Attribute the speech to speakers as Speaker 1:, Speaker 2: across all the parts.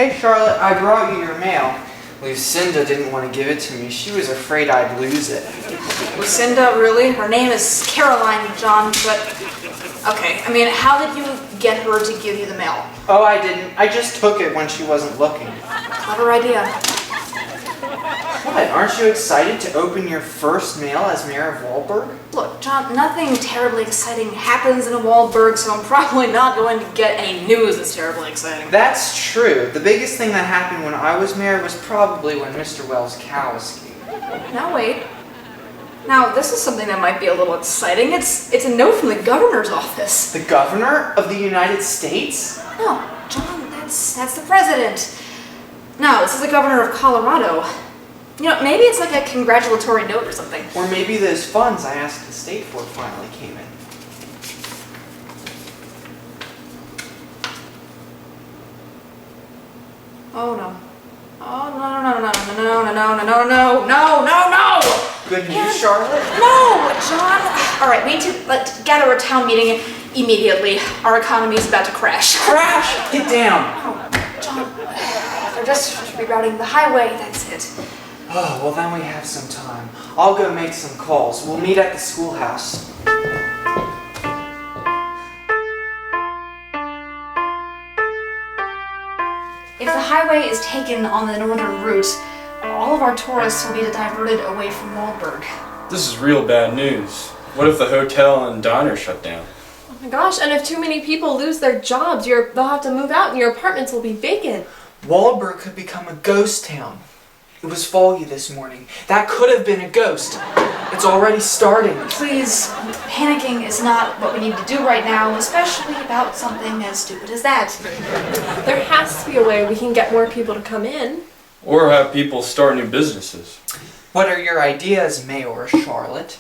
Speaker 1: Hey Charlotte, I brought you your mail. Lucinda didn't want to give it to me. She was afraid I'd lose it.
Speaker 2: Lucinda, really? Her name is Caroline, John, but... Okay, I mean, how did you get her to give you the mail?
Speaker 1: Oh, I didn't. I just took it when she wasn't looking.
Speaker 2: Clever idea.
Speaker 1: What? Aren't you excited to open your first mail as mayor of Waldburg?
Speaker 2: Look, John, nothing terribly exciting happens in Waldburg, so I'm probably not going to get any news that's terribly exciting.
Speaker 1: That's true. The biggest thing that happened when I was mayor was probably when Mr. Wells' cow escaped.
Speaker 2: Now wait. Now, this is something that might be a little exciting. It's a note from the governor's office.
Speaker 1: The governor of the United States?
Speaker 2: No, John, that's the president. No, this is the governor of Colorado. You know, maybe it's like a congratulatory note or something.
Speaker 1: Or maybe those funds I asked the state for finally came in.
Speaker 2: Oh no. Oh no.
Speaker 1: Good news, Charlotte?
Speaker 2: No, John. All right, we need to gather a town meeting immediately. Our economy is about to crash.
Speaker 1: Crash! Get down.
Speaker 2: Oh, John, they're just rerouting the highway, that's it.
Speaker 1: Oh, well then we have some time. I'll go make some calls. We'll meet at the schoolhouse.
Speaker 2: If the highway is taken on the northern route, all of our tourists will be diverted away from Waldburg.
Speaker 3: This is real bad news. What if the hotel and diner shut down?
Speaker 4: Oh my gosh, and if too many people lose their jobs, they'll have to move out and your apartments will be vacant.
Speaker 1: Waldburg could become a ghost town. It was foggy this morning. That could have been a ghost. It's already starting.
Speaker 2: Please, panicking is not what we need to do right now, especially about something as stupid as that.
Speaker 4: There has to be a way we can get more people to come in.
Speaker 3: Or have people start new businesses.
Speaker 1: What are your ideas, Mayor Charlotte?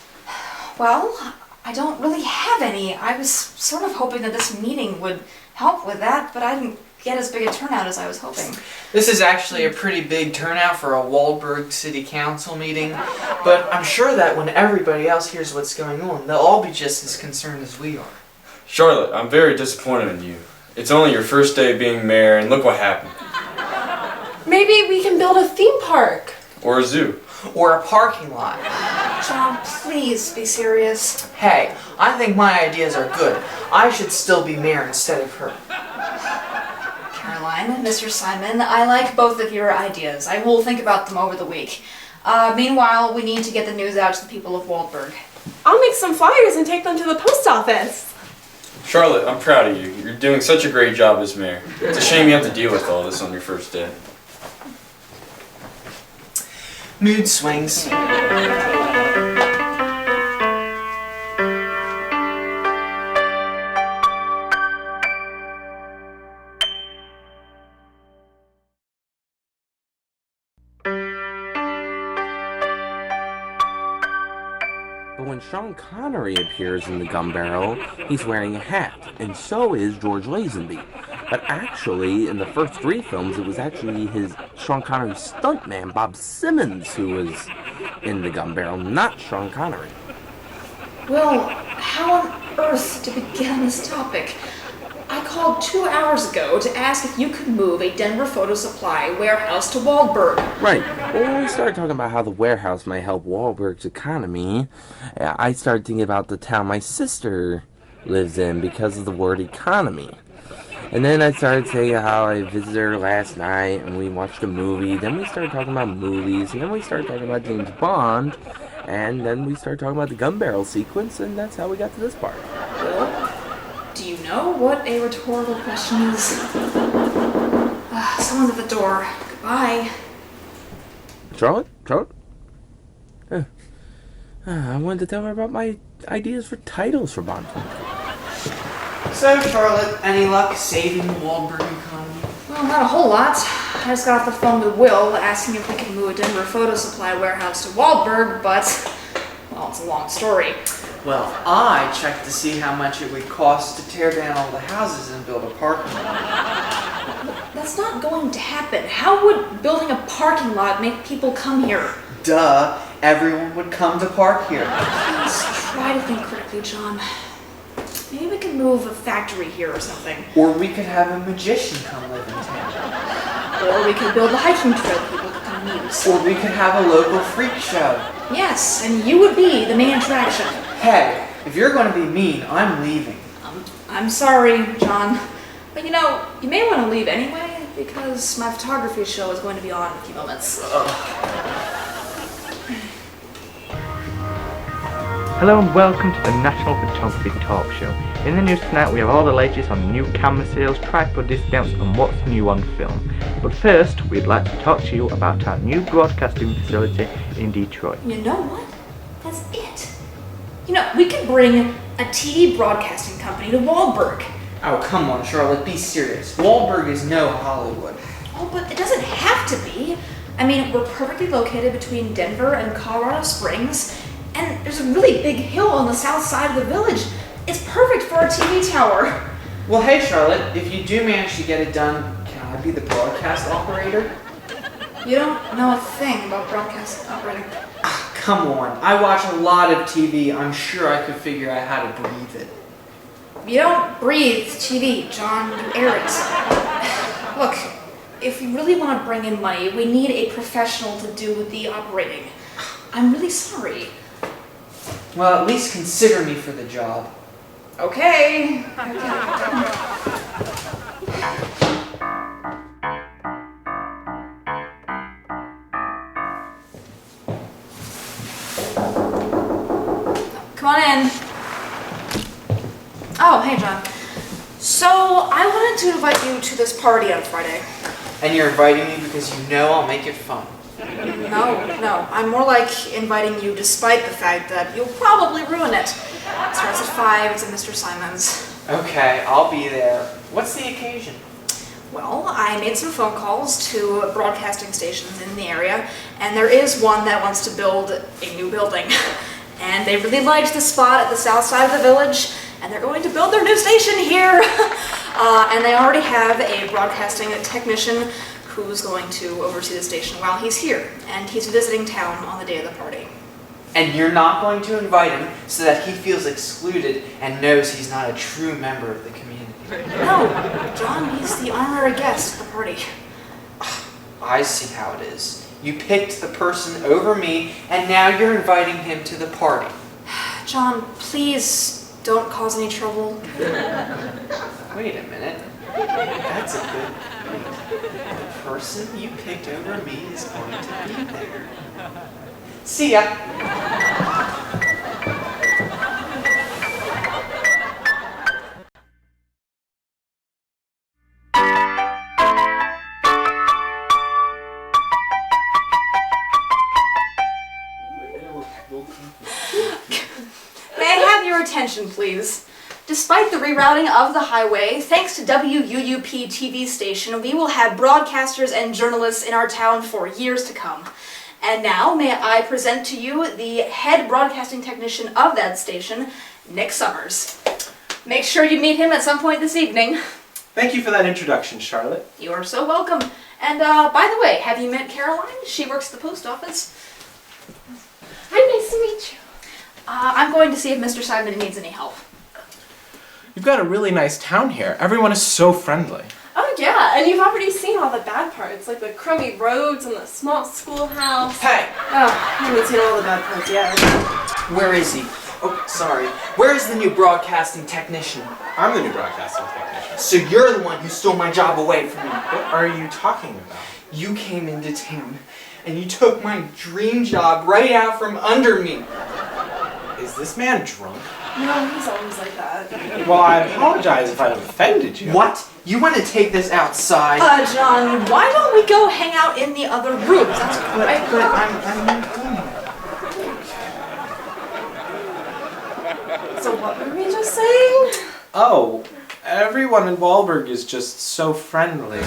Speaker 2: Well, I don't really have any. I was sort of hoping that this meeting would help with that, but I didn't get as big a turnout as I was hoping.
Speaker 1: This is actually a pretty big turnout for a Waldburg City Council meeting, but I'm sure that when everybody else hears what's going on, they'll all be just as concerned as we are.
Speaker 3: Charlotte, I'm very disappointed in you. It's only your first day being mayor, and look what happened.
Speaker 4: Maybe we can build a theme park.
Speaker 3: Or a zoo.
Speaker 1: Or a parking lot.
Speaker 2: John, please be serious.
Speaker 1: Hey, I think my ideas are good. I should still be mayor instead of her.
Speaker 2: Caroline, Mr. Simon, I like both of your ideas. I will think about them over the week. Meanwhile, we need to get the news out to the people of Waldburg.
Speaker 4: I'll make some flyers and take them to the post office.
Speaker 3: Charlotte, I'm proud of you. You're doing such a great job as mayor. It's a shame you have to deal with all this on your first day.
Speaker 1: Mood swings.
Speaker 5: But when Sean Connery appears in the gun barrel, he's wearing a hat, and so is George Lazenby. But actually, in the first three films, it was actually Sean Connery's stuntman, Bob Simmons, who was in the gun barrel, not Sean Connery.
Speaker 2: Well, how on earth to begin on this topic? I called 2 hours ago to ask if you could move a Denver Photo Supply warehouse to Waldburg.
Speaker 5: Right. Well, when we started talking about how the warehouse might help Wahlberg's economy, I started thinking about the town my sister lives in because of the word economy. And then I started saying how I visited her last night and we watched a movie. Then we started talking about movies, and then we started talking about James Bond, and then we started talking about the gun barrel sequence, and that's how we got to this part.
Speaker 2: Well, do you know what a rhetorical question is? Someone's at the door. Goodbye.
Speaker 5: Charlotte? I wanted to tell her about my ideas for titles for Bond.
Speaker 1: So, Charlotte, any luck saving the Waldburg economy?
Speaker 2: Well, not a whole lot. I just got off the phone with Will asking if we could move a Denver Photo Supply warehouse to Waldburg, but, well, it's a long story.
Speaker 1: Well, I checked to see how much it would cost to tear down all the houses and build a parking lot.
Speaker 2: That's not going to happen. How would building a parking lot make people come here?
Speaker 1: Duh, everyone would come to park here.
Speaker 2: Please try to think critically, John. Maybe we can move a factory here or something.
Speaker 1: Or we could have a magician come live in town.
Speaker 2: Or we could build a hiking trail people could come and use.
Speaker 1: Or we could have a local freak show.
Speaker 2: Yes, and you would be the main attraction.
Speaker 1: Hey, if you're going to be mean, I'm leaving.
Speaker 2: I'm sorry, John. But you know, you may want to leave anyway, because my photography show is going to be on in a few moments.
Speaker 6: Hello and welcome to the National Photography Talk Show. In the news tonight we have all the latest on new camera sales, tripod discounts and what's new on film. But first, we'd like to talk to you about our new broadcasting facility in Detroit.
Speaker 2: You know what? That's it. You know, we could bring a TV broadcasting company to Wahlberg.
Speaker 1: Oh, come on, Charlotte, be serious. Wahlberg is no Hollywood.
Speaker 2: Oh, but it doesn't have to be. I mean, we're perfectly located between Denver and Colorado Springs, and there's a really big hill on the south side of the village. It's perfect for a TV tower.
Speaker 1: Well, hey, Charlotte, if you do manage to get it done, can I be the broadcast operator?
Speaker 2: You don't know a thing about broadcast operating.
Speaker 1: Come on, I watch a lot of TV. I'm sure I could figure out how to breathe it.
Speaker 2: You don't breathe TV, John. You air it. Look, if we really want to bring in money, we need a professional to do the operating. I'm really sorry.
Speaker 1: Well, at least consider me for the job.
Speaker 2: Okay. Come on in. Oh, hey, John. So, I wanted to invite you to this party on Friday.
Speaker 1: And you're inviting me because you know I'll make it fun.
Speaker 2: No. I'm more like inviting you despite the fact that you'll probably ruin it. It starts at 5, it's at Mr. Simon's.
Speaker 1: Okay, I'll be there. What's the occasion?
Speaker 2: Well, I made some phone calls to broadcasting stations in the area, and there is one that wants to build a new building. And they really liked the spot at the south side of the village, and they're going to build their new station here. And they already have a broadcasting technician who's going to oversee the station while he's here, and he's visiting town on the day of the party.
Speaker 1: And you're not going to invite him so that he feels excluded and knows he's not a true member of the community.
Speaker 2: No, John, he's the honorary guest at the party.
Speaker 1: I see how it is. You picked the person over me, and now you're inviting him to the party.
Speaker 2: John, please don't cause any trouble.
Speaker 1: Wait a minute. That's a good point. The person you picked over me is going to be there. See ya.
Speaker 2: May I have your attention, please? Despite the rerouting of the highway, thanks to WUUP TV station, we will have broadcasters and journalists in our town for years to come. And now, may I present to you the head broadcasting technician of that station, Nick Summers. Make sure you meet him at some point this evening.
Speaker 7: Thank you for that introduction, Charlotte.
Speaker 2: You are so welcome. And by the way, have you met Caroline? She works at the post office.
Speaker 4: Hi, nice to meet you.
Speaker 2: I'm going to see if Mr. Simon needs any help.
Speaker 7: You've got a really nice town here. Everyone is so friendly.
Speaker 4: Oh yeah, and you've already seen all the bad parts, like the crummy roads and the small schoolhouse.
Speaker 1: Hey,
Speaker 4: Oh, I haven't seen all the bad parts yet.
Speaker 1: where is he? Oh, sorry. Where is the new broadcasting technician?
Speaker 7: I'm the new broadcasting technician.
Speaker 1: So you're the one who stole my job away from me.
Speaker 7: What are you talking about?
Speaker 1: You came into town, and you took my dream job right out from under me.
Speaker 7: Is this man drunk?
Speaker 4: No, he's always like that.
Speaker 7: Well, I apologize if I've offended you.
Speaker 1: What? You want to take this outside?
Speaker 2: John, why don't we go hang out in the other rooms? That's great.
Speaker 1: But I'm not done.
Speaker 4: So what were we just saying?
Speaker 7: Oh, everyone in Wahlberg is just so friendly.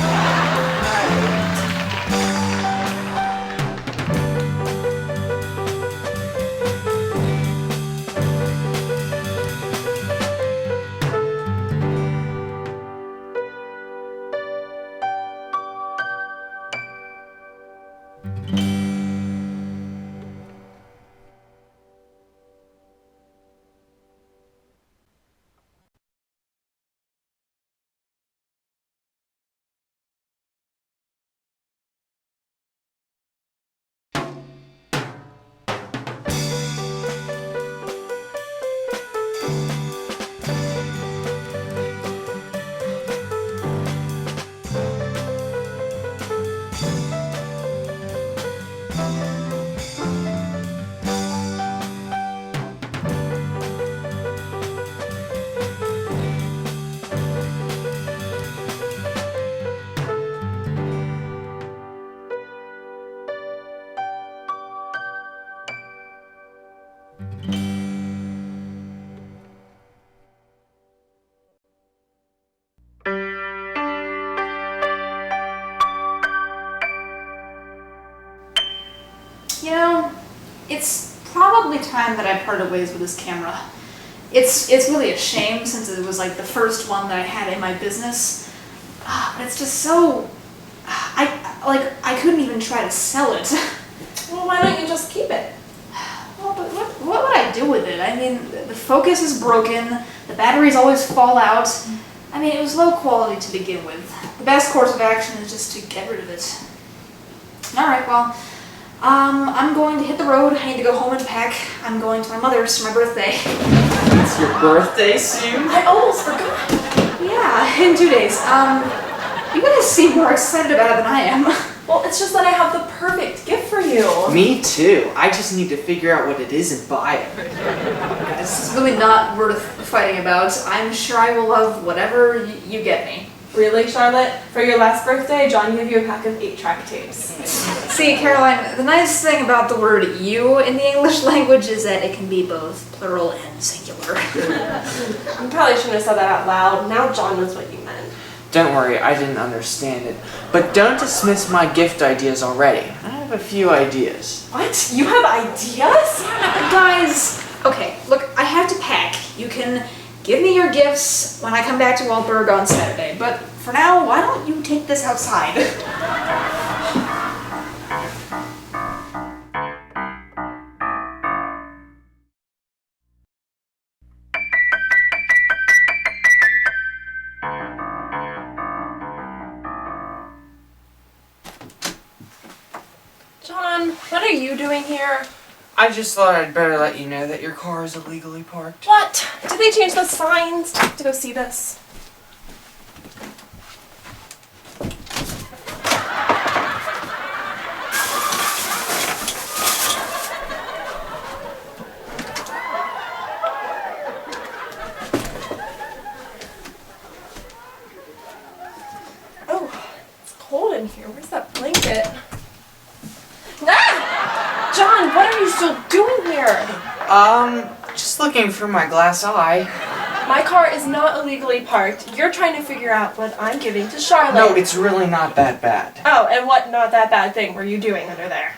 Speaker 2: it's probably time that I parted ways with this camera. It's really a shame since it was like the first one that I had in my business. But it's just so, I couldn't even try to sell it.
Speaker 4: Well, why don't you just keep it?
Speaker 2: Well, but what would I do with it? I mean, the focus is broken, the batteries always fall out. I mean, it was low quality to begin with. The best course of action is just to get rid of it. Alright, well, I'm going to hit the road. I need to go home and pack. I'm going to my mother's for my birthday.
Speaker 1: It's your birthday soon?
Speaker 4: I almost forgot.
Speaker 2: Yeah, in 2 days. You guys seem more excited about it than I am.
Speaker 4: Well, it's just that I have the perfect gift for you.
Speaker 1: Me too. I just need to figure out what it is and buy it.
Speaker 2: This is really not worth fighting about. I'm sure I will love whatever you get me.
Speaker 4: Really, Charlotte? For your last birthday, John gave you a pack of 8-track tapes.
Speaker 2: See, Caroline, the nice thing about the word you in the English language is that it can be both plural and singular.
Speaker 4: You probably shouldn't have said that out loud. Now John knows what you meant.
Speaker 1: Don't worry, I didn't understand it. But don't dismiss my gift ideas already. I have a few ideas.
Speaker 4: What? You have ideas?
Speaker 2: Guys, okay, look, I have to pack. You can give me your gifts when I come back to Waldberg on Saturday, but for now, why don't you take this outside?
Speaker 4: John, what are you doing here?
Speaker 1: I just thought I'd better let you know that your car is illegally parked.
Speaker 4: What? Did they change the signs to go see this? Oh, it's cold in here. Where's that blanket? Ah! John, what are you still doing here?
Speaker 1: Just looking for my glass eye.
Speaker 4: My car is not illegally parked. You're trying to figure out what I'm giving to Charlotte.
Speaker 1: No, it's really not that bad.
Speaker 4: Oh, and what not that bad thing were you doing under there?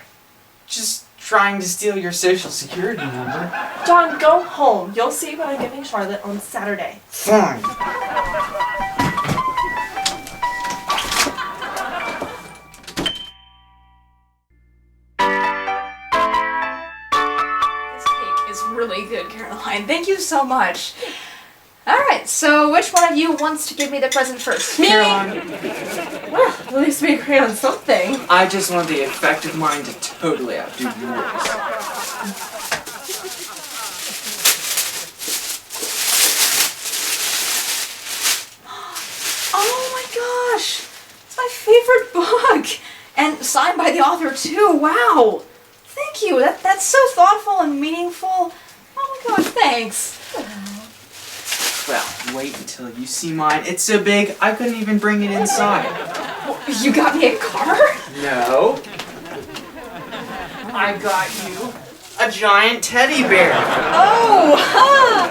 Speaker 1: Just trying to steal your social security number.
Speaker 4: John, go home. You'll see what I'm giving Charlotte on Saturday.
Speaker 1: Fine.
Speaker 2: Really good, Caroline. Thank you so much. Alright, so which one of you wants to give me the present first?
Speaker 1: Caroline,
Speaker 4: Well, at least we agree on something.
Speaker 1: I just want the effective mind to totally outdo yours.
Speaker 2: Oh my gosh! It's my favorite book! And signed by the author too, wow! Thank you, that's so thoughtful and meaningful. Oh my gosh, thanks.
Speaker 1: Well, wait until you see mine. It's so big, I couldn't even bring it inside.
Speaker 2: You got me a car?
Speaker 1: No. I got you a giant teddy bear.
Speaker 2: Oh, huh.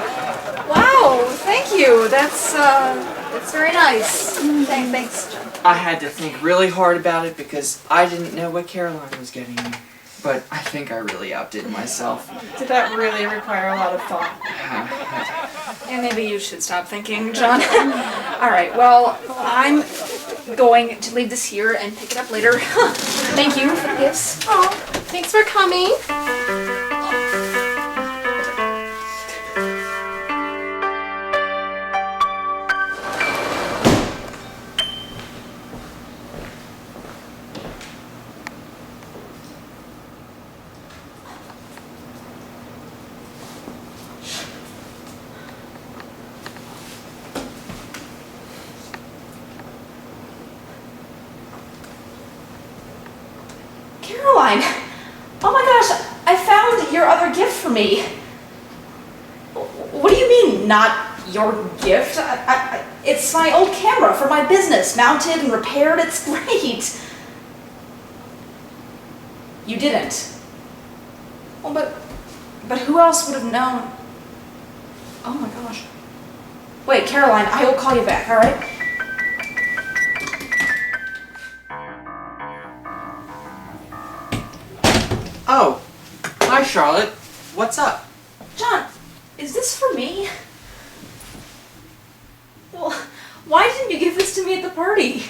Speaker 2: Wow, thank you. That's very nice. Thanks, John.
Speaker 1: I had to think really hard about it because I didn't know what Caroline was getting me. But I think I really outdid myself.
Speaker 4: Did that really require a lot of thought?
Speaker 2: And maybe you should stop thinking, John. Alright, well, I'm going to leave this here and pick it up later. Thank you for the gifts.
Speaker 4: Oh, thanks for coming.
Speaker 2: Caroline! Oh my gosh, I found your other gift for me. What do you mean, not your gift? It's my old camera for my business, mounted and repaired. It's great. You didn't. Well, but who else would have known? Oh my gosh. Wait, Caroline, I will call you back, all right?
Speaker 1: Oh, hi Charlotte. Charlotte, what's up?
Speaker 2: John, is this for me? Well, why didn't you give this to me at the party?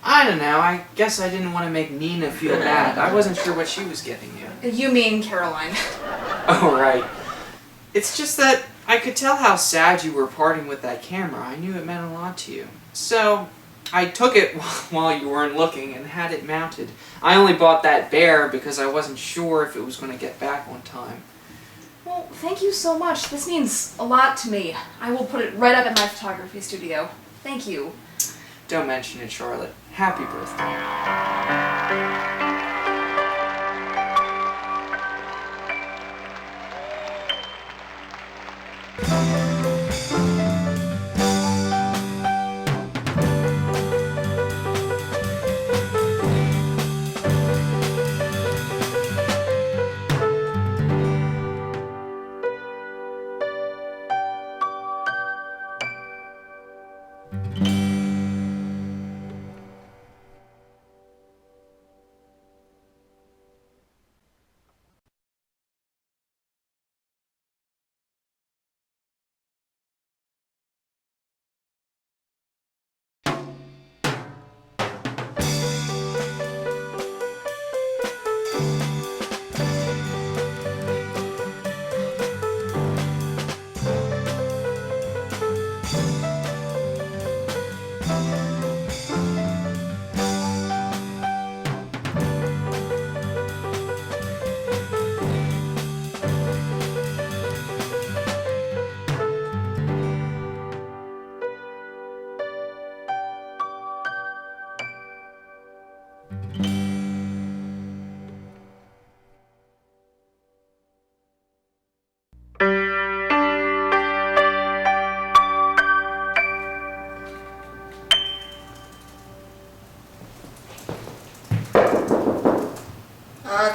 Speaker 1: I don't know. I guess I didn't want to make Nina feel bad. I wasn't sure what she was getting you.
Speaker 2: You mean Caroline.
Speaker 1: Oh, right. It's just that I could tell how sad you were parting with that camera. I knew it meant a lot to you. So, I took it while you weren't looking and had it mounted. I only bought that bear because I wasn't sure if it was going to get back on time.
Speaker 2: Well, thank you so much. This means a lot to me. I will put it right up in my photography studio. Thank you.
Speaker 1: Don't mention it, Charlotte. Happy birthday.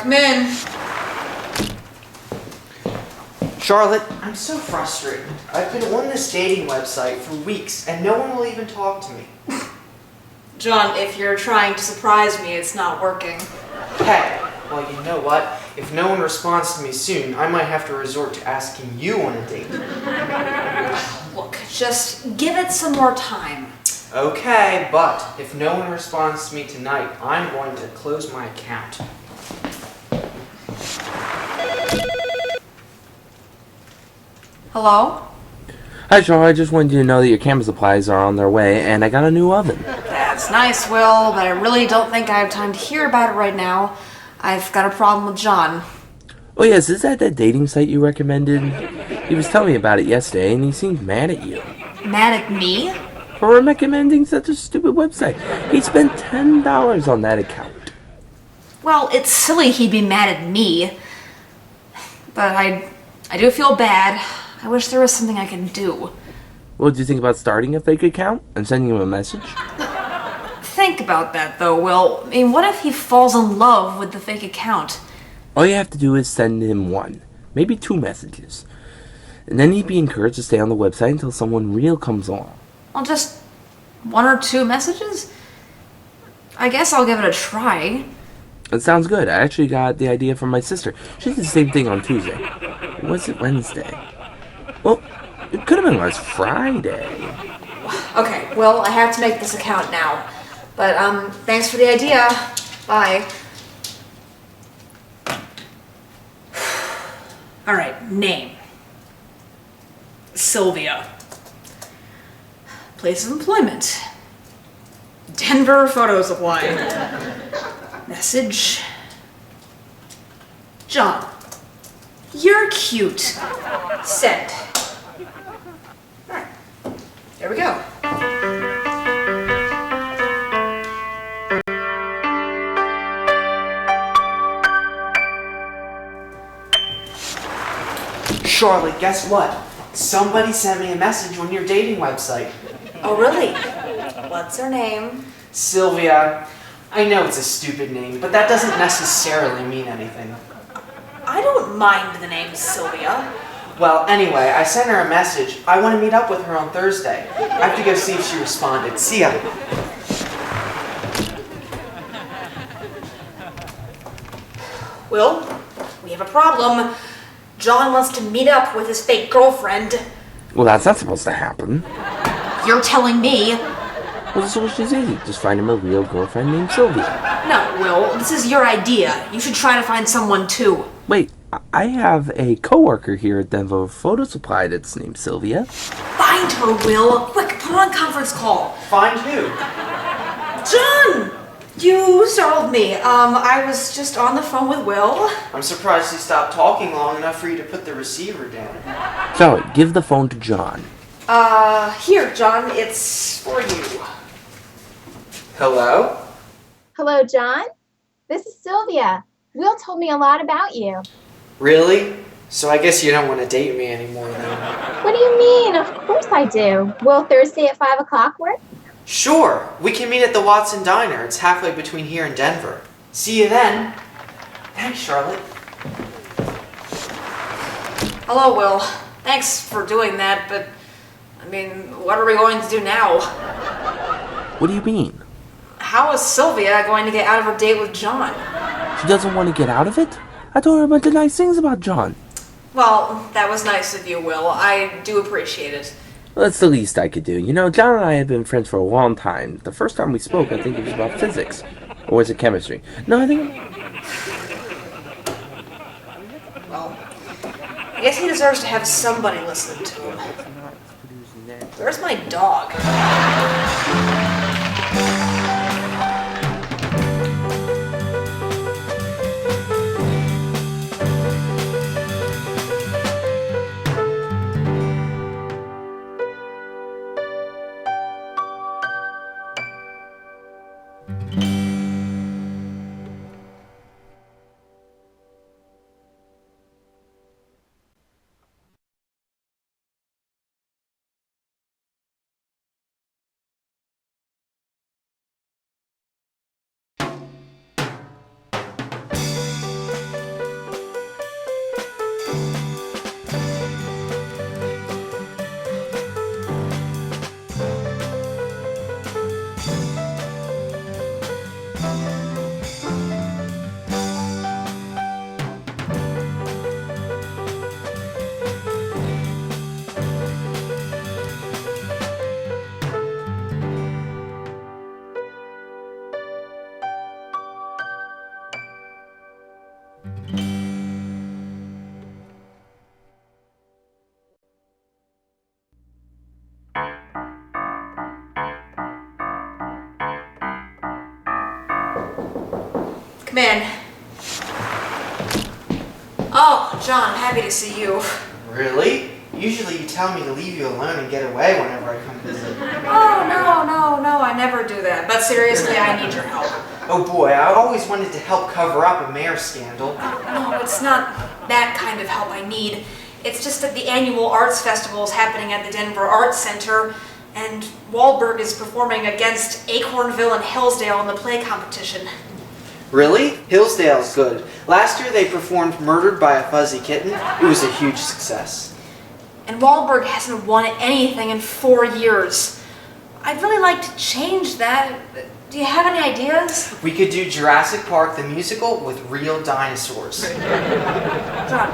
Speaker 2: Come in.
Speaker 1: Charlotte, I'm so frustrated. I've been on this dating website for weeks and no one will even talk to me.
Speaker 2: John, if you're trying to surprise me, it's not working.
Speaker 1: Hey, well, you know what? If no one responds to me soon, I might have to resort to asking you on a date.
Speaker 2: Look, just give it some more time.
Speaker 1: Okay, but if no one responds to me tonight, I'm going to close my account.
Speaker 2: Hello?
Speaker 5: Hi, Charlie. I just wanted you to know that your camera supplies are on their way, and I got a new oven.
Speaker 2: That's nice, Will, but I really don't think I have time to hear about it right now. I've got a problem with John.
Speaker 5: Oh, yes, is that dating site you recommended? He was telling me about it yesterday, and he seemed mad at you.
Speaker 2: Mad at me?
Speaker 5: For recommending such a stupid website. He spent $10 on that account.
Speaker 2: Well, it's silly he'd be mad at me. But I do feel bad. I wish there was something I could do.
Speaker 5: Well, do you think about starting a fake account and sending him a message?
Speaker 2: Think about that, though, Will. I mean, what if he falls in love with the fake account?
Speaker 5: All you have to do is send him one, maybe 2 messages. And then he'd be encouraged to stay on the website until someone real comes on.
Speaker 2: Well, just 1 or 2 messages? I guess I'll give it a try.
Speaker 5: It sounds good. I actually got the idea from my sister. She did the same thing on Tuesday. Or was it Wednesday? Well, it could have been last Friday.
Speaker 2: Okay, well, I have to make this account now. But, thanks for the idea. Bye. Alright, name. Sylvia. Place of employment. Denver Photo Supply. Message. John. You're cute. Send. Alright. There we go.
Speaker 1: Charlotte, guess what? Somebody sent me a message on your dating website.
Speaker 2: Oh, really? What's her name?
Speaker 1: Sylvia. I know it's a stupid name, but that doesn't necessarily mean anything.
Speaker 2: I don't mind the name Sylvia.
Speaker 1: Well, anyway, I sent her a message. I want to meet up with her on Thursday. I have to go see if she responded. See ya.
Speaker 2: Will, we have a problem. John wants to meet up with his fake girlfriend.
Speaker 5: Well, that's not supposed to happen.
Speaker 2: You're telling me?
Speaker 5: Well, so she's easy. Just find him a real girlfriend named Sylvia.
Speaker 2: No, Will, this is your idea. You should try to find someone too.
Speaker 5: Wait, I have a coworker here at Denver Photo Supply that's named Sylvia.
Speaker 2: Find her, Will. Quick, put her on conference call.
Speaker 1: Find who?
Speaker 2: John! You startled me. I was just on the phone with Will.
Speaker 1: I'm surprised he stopped talking long enough for you to put the receiver down.
Speaker 5: Charlotte, give the phone to John.
Speaker 2: Here, John, it's for you.
Speaker 1: Hello?
Speaker 8: Hello, John. This is Sylvia. Will told me a lot about you.
Speaker 1: Really? So I guess you don't want to date me anymore then.
Speaker 8: What do you mean? Of course I do. Will Thursday at 5 o'clock work?
Speaker 1: Sure, we can meet at the Watson Diner. It's halfway between here and Denver. See you then. Thanks, Charlotte.
Speaker 2: Hello, Will. Thanks for doing that, but, I mean, what are we going to do now?
Speaker 5: What do you mean?
Speaker 2: How is Sylvia going to get out of her date with John?
Speaker 5: She doesn't want to get out of it? I told her a bunch of nice things about John.
Speaker 2: Well, that was nice of you, Will. I do appreciate it.
Speaker 5: Well, that's the least I could do. You know, John and I have been friends for a long time. The first time we spoke, I think it was about physics. Or was it chemistry? No, I think...
Speaker 2: Well, I guess he deserves to have somebody listen to him. Where's my dog? Come in. Oh, John, happy to see you.
Speaker 1: Really? Usually you tell me to leave you alone and get away whenever I come visit.
Speaker 2: Oh, no, I never do that. But seriously, I need your help.
Speaker 1: Oh boy, I always wanted to help cover up a mayor scandal.
Speaker 2: No, it's not that kind of help I need. It's just that the annual arts festival is happening at the Denver Arts Center, and Wahlberg is performing against Acornville and Hillsdale in the play competition.
Speaker 1: Really? Hillsdale's good. Last year they performed Murdered by a Fuzzy Kitten. It was a huge success.
Speaker 2: And Wahlberg hasn't won anything in 4 years. I'd really like to change that. Do you have any ideas?
Speaker 1: We could do Jurassic Park the musical with real dinosaurs.
Speaker 2: John,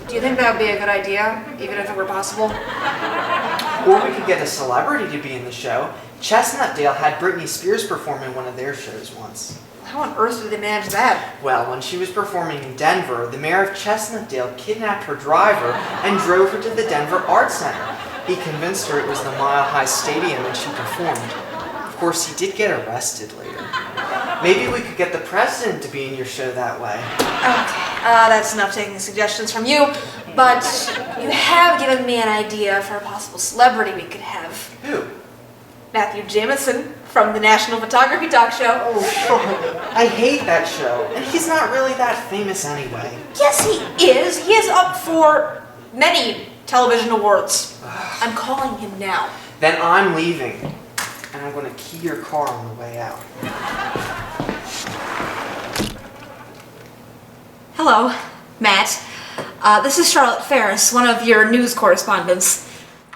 Speaker 2: do you think that would be a good idea, even if it were possible?
Speaker 1: Or we could get a celebrity to be in the show. Chestnutdale had Britney Spears perform in one of their shows once.
Speaker 2: How on earth did they manage that?
Speaker 1: Well, when she was performing in Denver, the mayor of Chestnutdale kidnapped her driver and drove her to the Denver Arts Center. He convinced her it was the Mile High Stadium and she performed. Of course, he did get arrested later. Maybe we could get the president to be in your show that way.
Speaker 2: Okay, that's enough taking suggestions from you, but you have given me an idea for a possible celebrity we could have.
Speaker 1: Who?
Speaker 2: Matthew Jamison from the National Photography Talk Show.
Speaker 1: Oh, I hate that show. And he's not really that famous anyway.
Speaker 2: Yes, he is. He is up for many television awards. I'm calling him now.
Speaker 1: Then I'm leaving. And I'm going to key your car on the way out.
Speaker 2: Hello, Matt. This is Charlotte Ferris, one of your news correspondents.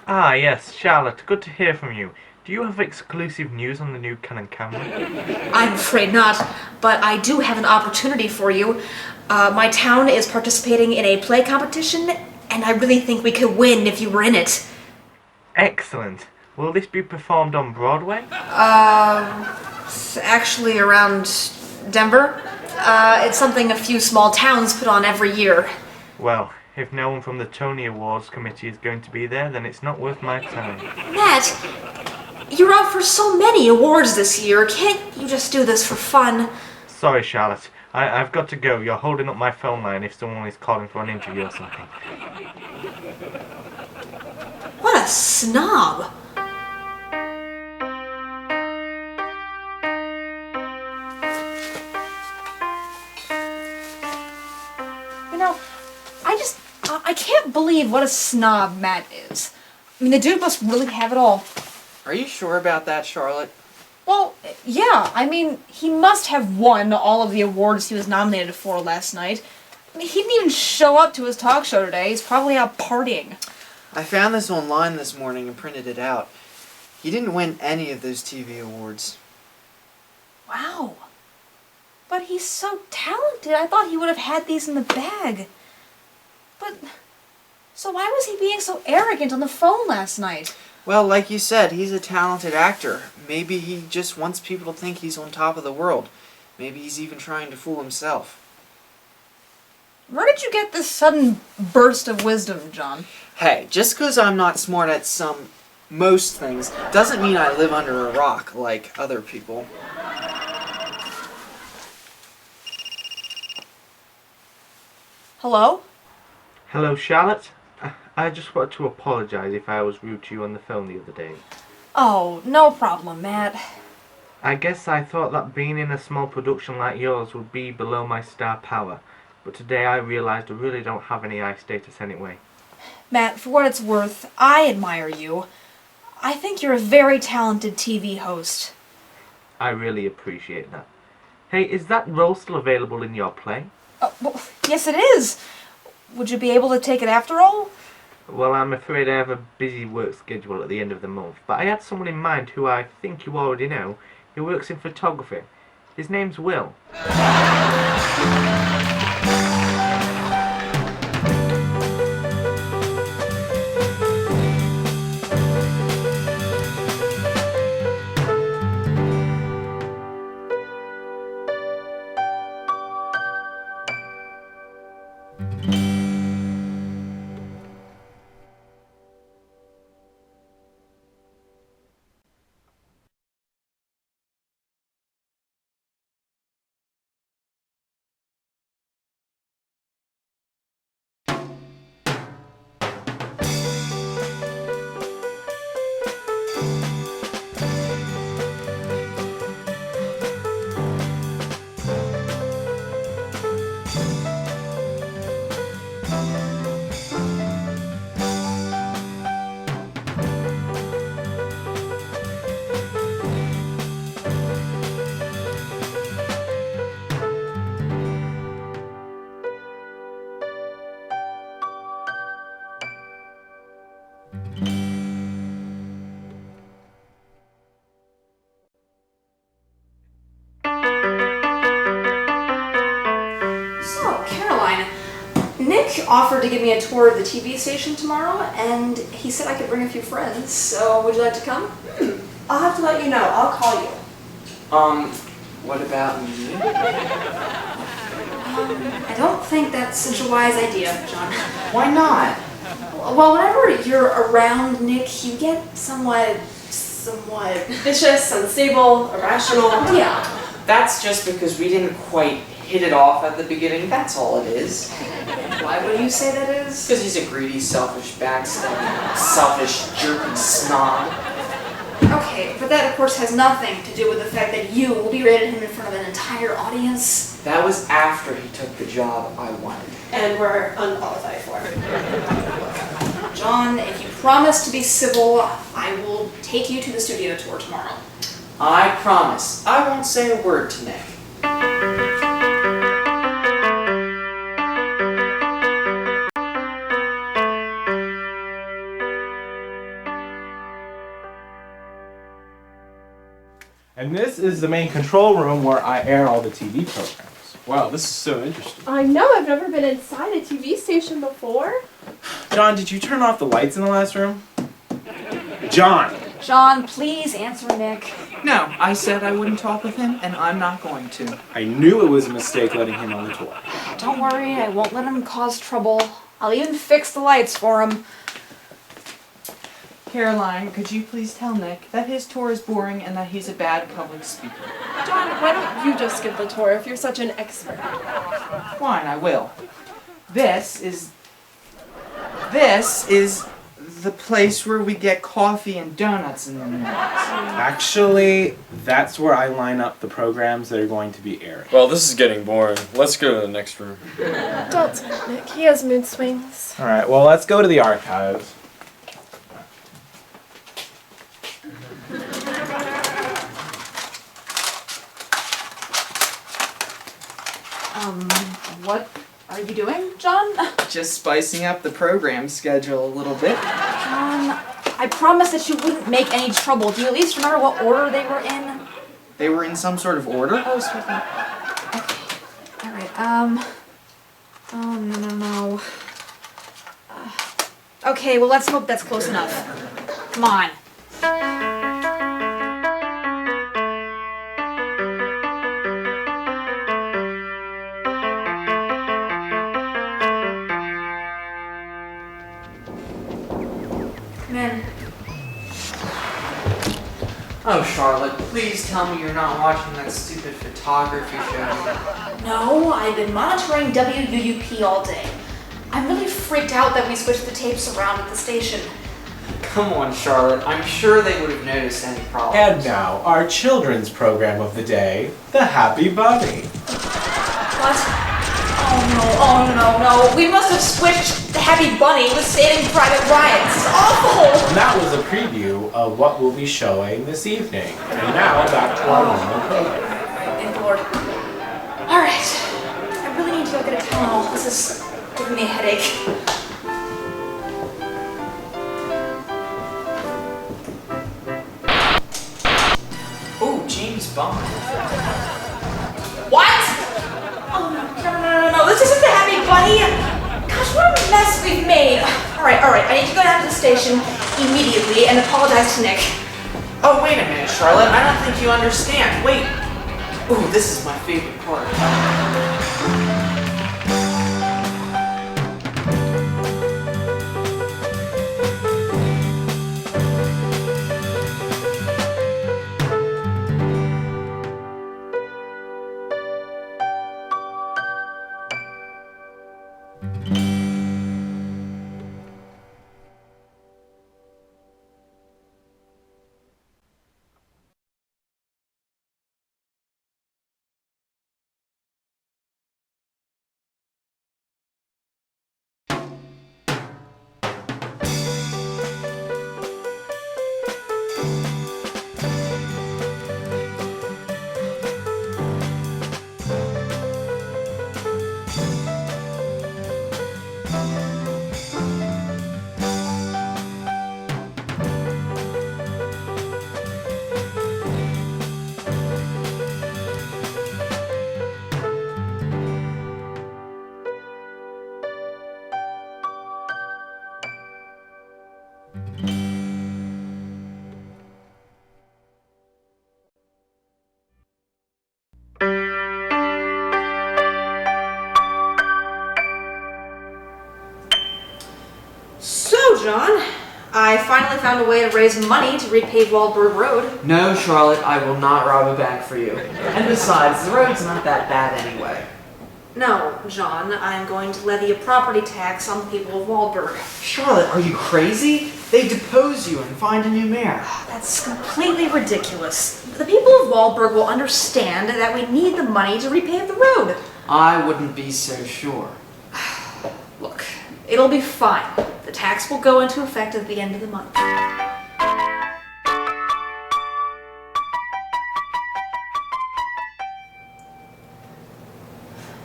Speaker 6: Ah, yes, Charlotte, good to hear from you. Do you have exclusive news on the new Canon camera?
Speaker 2: I'm afraid not, but I do have an opportunity for you. My town is participating in a play competition, and I really think we could win if you were in it.
Speaker 6: Excellent. Will this be performed on Broadway?
Speaker 2: Actually around Denver. It's something a few small towns put on every year.
Speaker 6: Well, if no one from the Tony Awards committee is going to be there, then it's not worth my time.
Speaker 2: Matt, you're up for so many awards this year. Can't you just do this for fun?
Speaker 6: Sorry, Charlotte. I've got to go. You're holding up my phone line if someone is calling for an interview or something.
Speaker 2: What a snob. You know, I can't believe what a snob Matt is. I mean, the dude must really have it all.
Speaker 1: Are you sure about that, Charlotte?
Speaker 2: Well, yeah, I mean, he must have won all of the awards he was nominated for last night. I mean, he didn't even show up to his talk show today. He's probably out partying.
Speaker 1: I found this online this morning and printed it out. He didn't win any of those TV awards.
Speaker 2: Wow. But he's so talented. I thought he would have had these in the bag. But, so why was he being so arrogant on the phone last night?
Speaker 1: Well, like you said, he's a talented actor. Maybe he just wants people to think he's on top of the world. Maybe he's even trying to fool himself.
Speaker 2: Where did you get this sudden burst of wisdom, John?
Speaker 1: Hey, just because I'm not smart at most things, doesn't mean I live under a rock like other people.
Speaker 2: Hello?
Speaker 6: Hello, Charlotte. I just wanted to apologise if I was rude to you on the phone the other day.
Speaker 2: Oh, no problem, Matt.
Speaker 6: I guess I thought that being in a small production like yours would be below my star power, but today I realised I really don't have any high status anyway.
Speaker 2: Matt, for what it's worth, I admire you. I think you're a very talented TV host.
Speaker 6: I really appreciate that. Hey, is that role still available in your play?
Speaker 2: Well, yes, it is. Would you be able to take it after all?
Speaker 6: Well, I'm afraid I have a busy work schedule at the end of the month, but I had someone in mind who I think you already know. He works in photography. His name's Will.
Speaker 2: So, Caroline, Nick offered to give me a tour of the TV station tomorrow, and he said I could bring a few friends, so would you like to come?
Speaker 4: I'll have to let you know. I'll call you.
Speaker 1: What about me?
Speaker 2: I don't think that's such a wise idea, John.
Speaker 1: Why not?
Speaker 2: Well, whenever you're around Nick, you get somewhat...
Speaker 4: Vicious, unstable, irrational.
Speaker 2: Yeah.
Speaker 1: That's just because we didn't quite hit it off at the beginning, that's all it is.
Speaker 2: Why would you say that is?
Speaker 1: Because he's a greedy, selfish, backstabbing, selfish, jerky snob.
Speaker 2: Okay, but that of course has nothing to do with the fact that you will be rated him in front of an entire audience.
Speaker 1: That was after he took the job I wanted.
Speaker 4: And we're unqualified for.
Speaker 2: John, if you promise to be civil, I will take you to the studio tour tomorrow.
Speaker 1: I promise, I won't say a word to Nick.
Speaker 7: And this is the main control room where I air all the TV programs.
Speaker 3: Wow, this is so interesting.
Speaker 4: I know, I've never been inside a TV station before.
Speaker 7: John, did you turn off the lights in the last room? John!
Speaker 2: John, please answer Nick.
Speaker 1: No, I said I wouldn't talk with him, and I'm not going to.
Speaker 7: I knew it was a mistake letting him on the tour.
Speaker 2: Don't worry, I won't let him cause trouble. I'll even fix the lights for him.
Speaker 1: Caroline, could you please tell Nick that his tour is boring and that he's a bad public speaker?
Speaker 4: John, why don't you just give the tour if you're such an expert?
Speaker 1: Fine, I will. This is the place where we get coffee and donuts in the mornings.
Speaker 7: Actually, that's where I line up the programs that are going to be airing.
Speaker 3: Well, this is getting boring. Let's go to the next room.
Speaker 4: Don't tell Nick, he has mood swings.
Speaker 7: Alright, well, let's go to the archives.
Speaker 2: What are you doing, John?
Speaker 1: Just spicing up the program schedule a little bit.
Speaker 2: John, I promised that you wouldn't make any trouble. Do you at least remember what order they were in?
Speaker 1: They were in some sort of order?
Speaker 2: Oh, sweet. Okay. Alright, oh, no. Okay, well, let's hope that's close enough. Come on. Man.
Speaker 1: Oh, Charlotte, please tell me you're not watching that stupid photography show.
Speaker 2: No, I've been monitoring WUUP all day. I'm really freaked out that we switched the tapes around at the station.
Speaker 1: Come on, Charlotte. I'm sure they would have noticed any problems.
Speaker 7: And now, our children's program of the day, The Happy Bunny.
Speaker 2: What? Oh no. We must have switched the Happy Bunny with Saving Private Ryan. This is awful!
Speaker 7: And that was a preview of what we'll be showing this evening. And now, back to our normal program.
Speaker 2: Thank the Lord. Alright. I really need to go get a Tylenol. This is giving me a headache.
Speaker 1: Oh, James Bond.
Speaker 2: What? Oh, no. This isn't the Happy Bunny. Gosh, what a mess we've made. Alright. I need to go down to the station immediately and apologize to Nick.
Speaker 1: Oh, wait a minute, Charlotte. I don't think you understand. Wait. Ooh, this is my favorite part.
Speaker 2: John. I finally found a way to raise money to repave Waldberg Road.
Speaker 1: No, Charlotte, I will not rob a bank for you. And besides, the road's not that bad anyway.
Speaker 2: No, John, I'm going to levy a property tax on the people of Waldberg.
Speaker 1: Charlotte, are you crazy? They depose you and find a new mayor.
Speaker 2: That's completely ridiculous. The people of Waldberg will understand that we need the money to repave the road.
Speaker 1: I wouldn't be so sure.
Speaker 2: Look, it'll be fine. The tax will go into effect at the end of the month.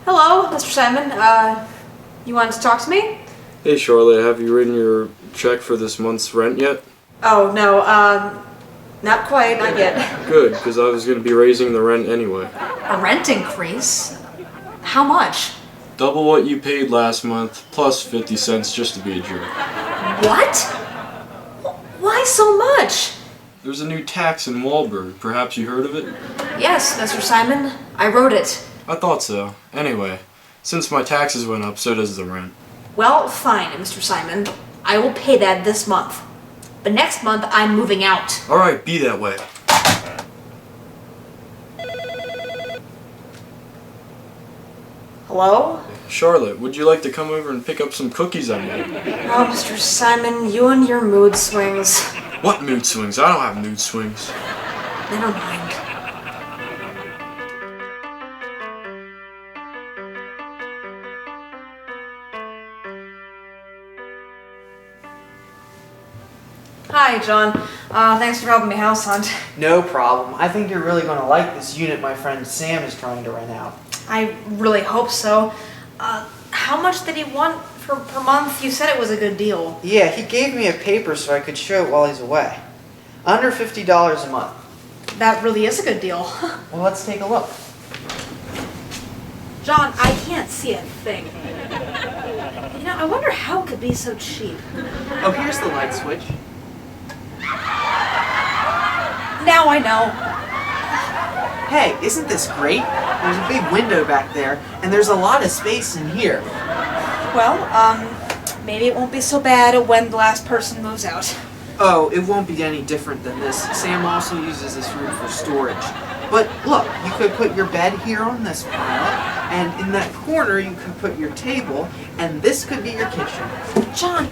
Speaker 2: Hello, Mr. Simon. You wanted to talk to me?
Speaker 3: Hey Charlotte, have you written your check for this month's rent yet?
Speaker 2: Oh, no, Not quite, not yet.
Speaker 3: Good, because I was going to be raising the rent anyway.
Speaker 2: A rent increase? How much?
Speaker 3: Double what you paid last month, plus 50 cents just to be a jerk.
Speaker 2: What? Why so much?
Speaker 3: There's a new tax in Wahlberg. Perhaps you heard of it?
Speaker 2: Yes, Mr. Simon. I wrote it.
Speaker 3: I thought so. Anyway, since my taxes went up, so does the rent.
Speaker 2: Well, fine, Mr. Simon. I will pay that this month. But next month, I'm moving out.
Speaker 3: Alright, be that way.
Speaker 2: Hello?
Speaker 3: Charlotte, would you like to come over and pick up some cookies I made?
Speaker 2: Oh, Mr. Simon, you and your mood swings.
Speaker 3: What mood swings? I don't have mood swings.
Speaker 2: Never mind. Hi, John. Thanks for helping me house hunt.
Speaker 1: No problem. I think you're really going to like this unit my friend Sam is trying to rent out.
Speaker 2: I really hope so. How much did he want per month? You said it was a good deal.
Speaker 1: Yeah, he gave me a paper so I could show it while he's away. Under $50 a month.
Speaker 2: That really is a good deal.
Speaker 1: Well, let's take a look.
Speaker 2: John, I can't see a thing. You know, I wonder how it could be so cheap.
Speaker 1: Oh, here's the light switch.
Speaker 2: Now I know.
Speaker 1: Hey, isn't this great? There's a big window back there, and there's a lot of space in here.
Speaker 2: Well, maybe it won't be so bad when the last person moves out.
Speaker 1: Oh, it won't be any different than this. Sam also uses this room for storage. But look, you could put your bed here on this pile, and in that corner you could put your table, and this could be your kitchen.
Speaker 2: John,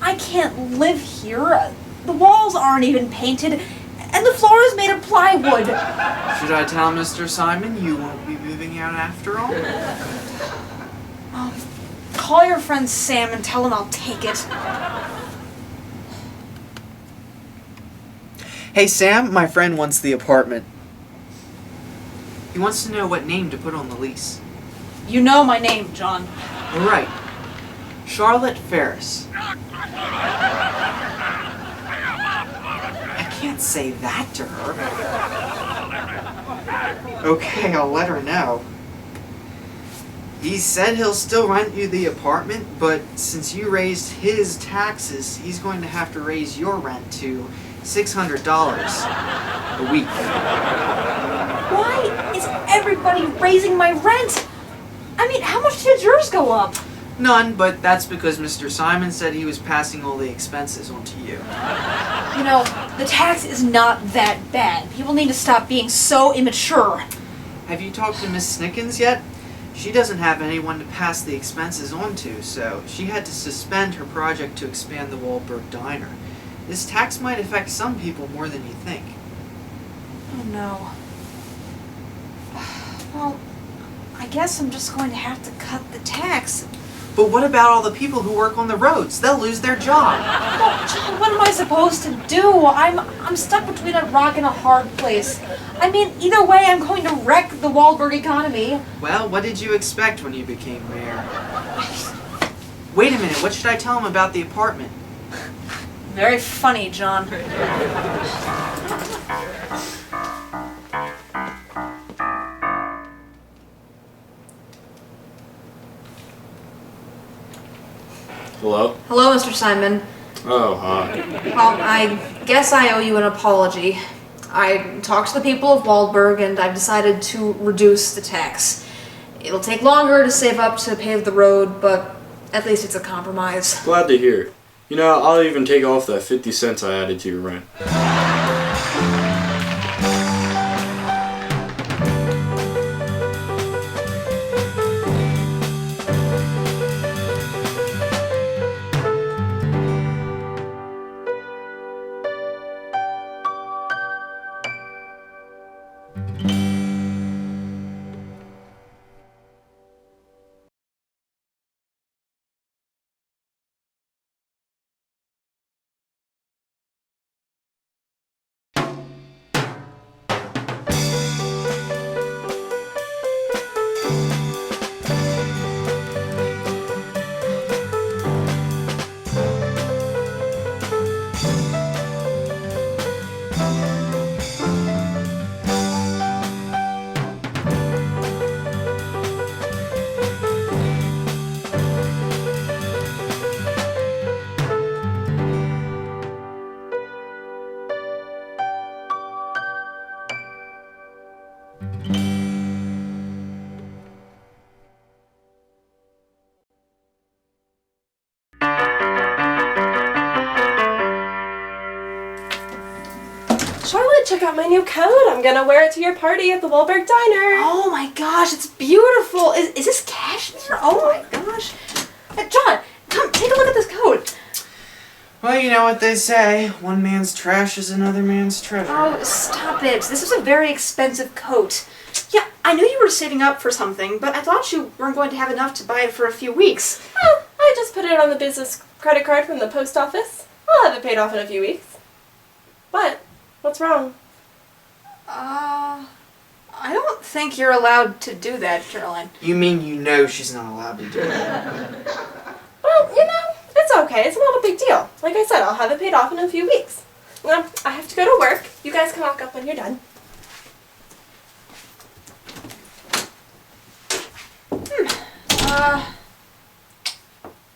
Speaker 2: I can't live here. The walls aren't even painted, and the floor is made of plywood.
Speaker 1: Should I tell Mr. Simon you won't be moving out after all?
Speaker 2: Call your friend Sam and tell him I'll take it.
Speaker 1: Hey Sam, my friend wants the apartment. He wants to know what name to put on the lease.
Speaker 2: You know my name, John.
Speaker 1: All right, Charlotte Ferris. I can't say that to her. Okay, I'll let her know. He said he'll still rent you the apartment, but since you raised his taxes, he's going to have to raise your rent to $600 a week.
Speaker 2: Why is everybody raising my rent? I mean, how much did yours go up?
Speaker 1: None, but that's because Mr. Simon said he was passing all the expenses onto you.
Speaker 2: You know, the tax is not that bad. People need to stop being so immature.
Speaker 1: Have you talked to Miss Snickens yet? She doesn't have anyone to pass the expenses on to, so she had to suspend her project to expand the Wahlberg Diner. This tax might affect some people more than you think.
Speaker 2: Oh no. Well, I guess I'm just going to have to cut the tax.
Speaker 1: But what about all the people who work on the roads? They'll lose their job.
Speaker 2: Well, John, what am I supposed to do? I'm stuck between a rock and a hard place. I mean, either way, I'm going to wreck the Wahlberg economy.
Speaker 1: Well, what did you expect when you became mayor? Wait a minute, what should I tell him about the apartment?
Speaker 2: Very funny, John.
Speaker 3: Hello?
Speaker 2: Hello, Mr. Simon.
Speaker 3: Oh, hi.
Speaker 2: Well, I guess I owe you an apology. I talked to the people of Wahlberg and I've decided to reduce the tax. It'll take longer to save up to pave the road, but at least it's a compromise.
Speaker 3: Glad to hear it. You know, I'll even take off that 50 cents I added to your rent.
Speaker 4: check out my new coat. I'm gonna wear it to your party at the Wahlberg Diner.
Speaker 2: Oh my gosh, it's beautiful. Is this cashmere? Oh my gosh. John, come take a look at this coat.
Speaker 1: Well, you know what they say. One man's trash is another man's treasure.
Speaker 2: Oh, stop it. This is a very expensive coat. Yeah, I knew you were saving up for something, but I thought you weren't going to have enough to buy it for a few weeks.
Speaker 4: Oh, I just put it on the business credit card from the post office. I'll have it paid off in a few weeks. What? What's wrong?
Speaker 2: I don't think you're allowed to do that, Caroline.
Speaker 1: You mean you know she's not allowed to do that?
Speaker 4: Well, you know, it's okay. It's not a big deal. Like I said, I'll have it paid off in a few weeks. Now, I have to go to work. You guys can walk up when you're done.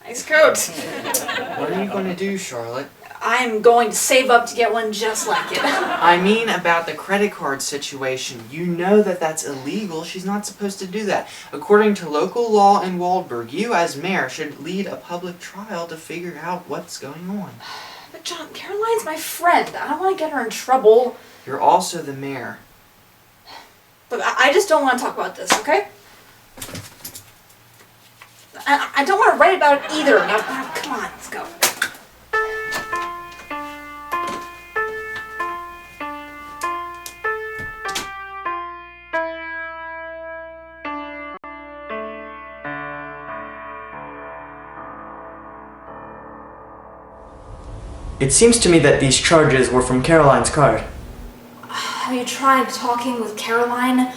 Speaker 2: Nice coat.
Speaker 1: What are you going to do, Charlotte?
Speaker 2: I'm going to save up to get one just like it.
Speaker 1: I mean about the credit card situation. You know that that's illegal. She's not supposed to do that. According to local law in Waldburg, you as mayor should lead a public trial to figure out what's going on.
Speaker 2: But John, Caroline's my friend. I don't want to get her in trouble.
Speaker 1: You're also the mayor.
Speaker 2: Look, I just don't want to talk about this, okay? I don't want to write about it either. Now, come on, let's go.
Speaker 9: It seems to me that these charges were from Caroline's card.
Speaker 2: Have you tried talking with Caroline?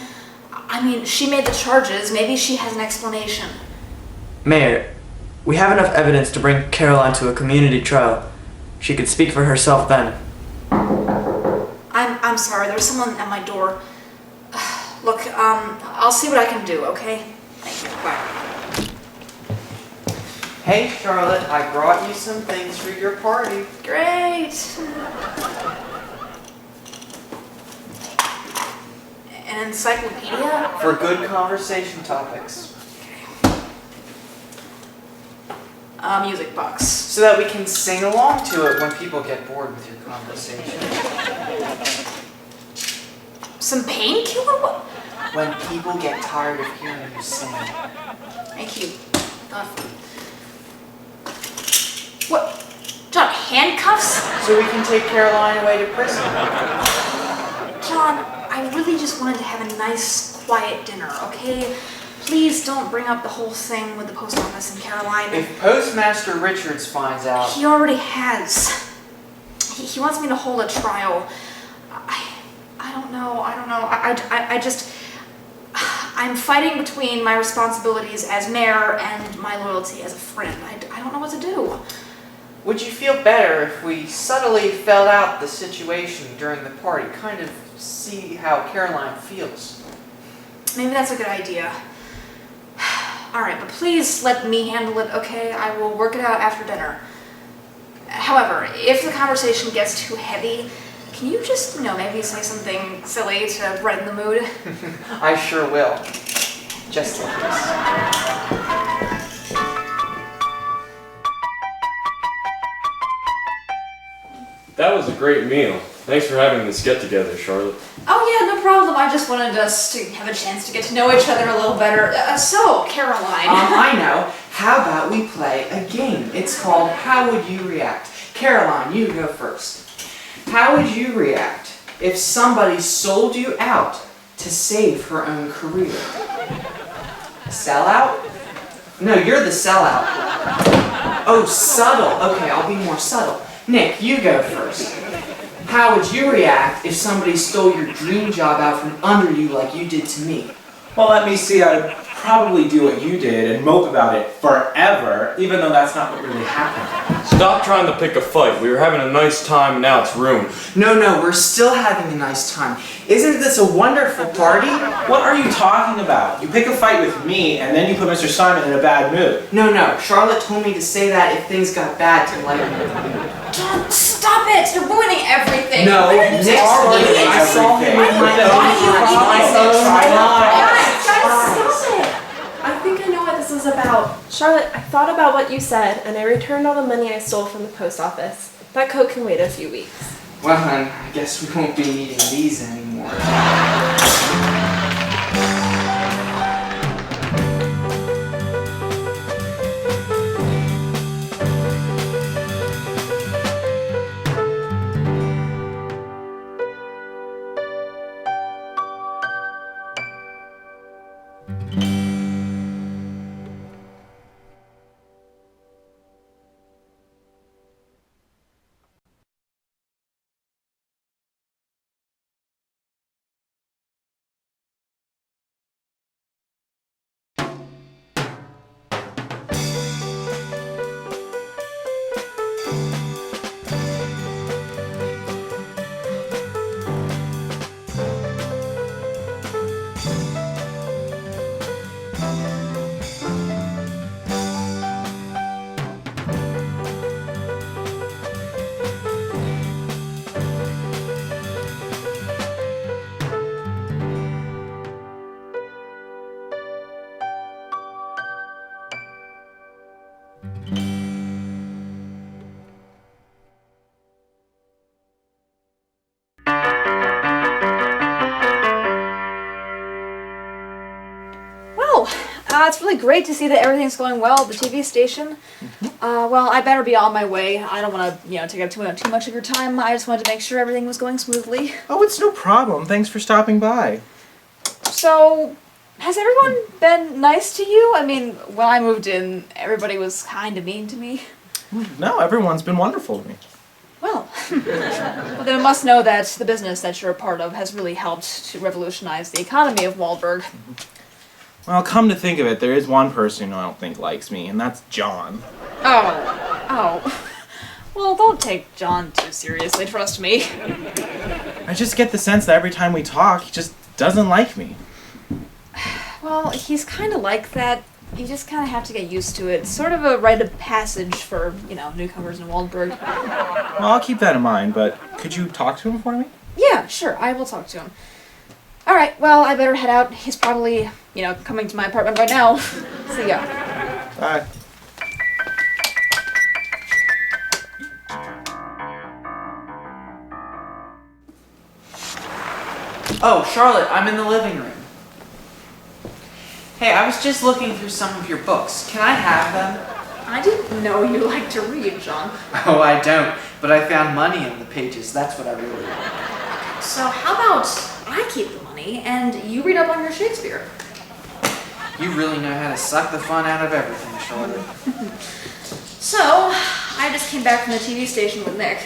Speaker 2: I mean, she made the charges. Maybe she has an explanation.
Speaker 9: Mayor, we have enough evidence to bring Caroline to a community trial. She could speak for herself then.
Speaker 2: I'm sorry, there's someone at my door. Look, I'll see what I can do, okay? Thank you, bye.
Speaker 1: Hey, Charlotte, I brought you some things for your party.
Speaker 2: Great! An encyclopedia?
Speaker 1: For good conversation topics.
Speaker 2: A music box.
Speaker 1: So that we can sing along to it when people get bored with your conversation.
Speaker 2: Some painkiller? What?
Speaker 1: When people get tired of hearing you sing.
Speaker 2: Thank you. What? John, handcuffs?
Speaker 1: So we can take Caroline away to prison.
Speaker 2: John, I really just wanted to have a nice, quiet dinner, okay? Please don't bring up the whole thing with the post office and Caroline.
Speaker 1: If Postmaster Richards finds out...
Speaker 2: He already has. He wants me to hold a trial. I don't know. I just... I'm fighting between my responsibilities as mayor and my loyalty as a friend. I don't know what to do.
Speaker 1: Would you feel better if we subtly felt out the situation during the party? Kind of see how Caroline feels.
Speaker 2: Maybe that's a good idea. Alright, but please let me handle it, okay? I will work it out after dinner. However, if the conversation gets too heavy, can you just, maybe say something silly to brighten the mood?
Speaker 1: I sure will. Just like this.
Speaker 3: That was a great meal. Thanks for having this get-together, Charlotte.
Speaker 2: Oh yeah, no problem. I just wanted us to have a chance to get to know each other a little better. So, Caroline.
Speaker 1: I know. How about we play a game? It's called How Would You React? Caroline, you go first. How would you react if somebody sold you out to save her own career? Sellout? No, you're the sellout. Oh, subtle. Okay, I'll be more subtle. Nick, you go first. How would you react if somebody stole your dream job out from under you like you did to me?
Speaker 7: Well, let me see. I'd probably do what you did and mope about it forever, even though that's not what really happened.
Speaker 3: Stop trying to pick a fight. We were having a nice time, and now it's ruined.
Speaker 1: No, we're still having a nice time. Isn't this a wonderful party?
Speaker 7: What are you talking about? You pick a fight with me, and then you put Mr. Simon in a bad mood.
Speaker 1: No, Charlotte told me to say that if things got bad to lighten it.
Speaker 2: John, stop it! You're ruining everything.
Speaker 1: No,
Speaker 2: Why did you
Speaker 1: Nick,
Speaker 2: say
Speaker 1: I saw him with my
Speaker 4: I think I know what this is about. Charlotte, I thought about what you said, and I returned all the money I stole from the post office. That coat can wait a few weeks.
Speaker 1: Well then, I guess we won't be needing these anymore.
Speaker 2: Well, it's really great to see that everything's going well at the TV station. Well, I better be on my way. I don't want to, take up too much of your time. I just wanted to make sure everything was going smoothly.
Speaker 7: Oh, it's no problem. Thanks for stopping by.
Speaker 2: So, has everyone been nice to you? I mean, when I moved in, everybody was kind of mean to me.
Speaker 7: No, everyone's been wonderful to me.
Speaker 2: Well, well, then I must know that the business that you're a part of has really helped to revolutionize the economy of Waldburg.
Speaker 7: Well, come to think of it, there is one person who I don't think likes me, and that's John.
Speaker 2: Oh. Well, don't take John too seriously, trust me.
Speaker 7: I just get the sense that every time we talk, he just doesn't like me.
Speaker 2: Well, he's kind of like that. You just kind of have to get used to it. It's sort of a rite of passage for, newcomers in Waldburg.
Speaker 7: Well, I'll keep that in mind, but could you talk to him for me?
Speaker 2: Yeah, sure, I will talk to him. Alright, well, I better head out. He's probably, coming to my apartment right now. See ya.
Speaker 7: Bye.
Speaker 1: Oh, Charlotte, I'm in the living room. Hey, I was just looking through some of your books. Can I have them?
Speaker 2: I didn't know you liked to read, John.
Speaker 1: Oh, I don't, but I found money in the pages. That's what I really want.
Speaker 2: So how about I keep the money and you read up on your Shakespeare?
Speaker 1: You really know how to suck the fun out of everything, Charlotte.
Speaker 2: So, I just came back from the TV station with Nick.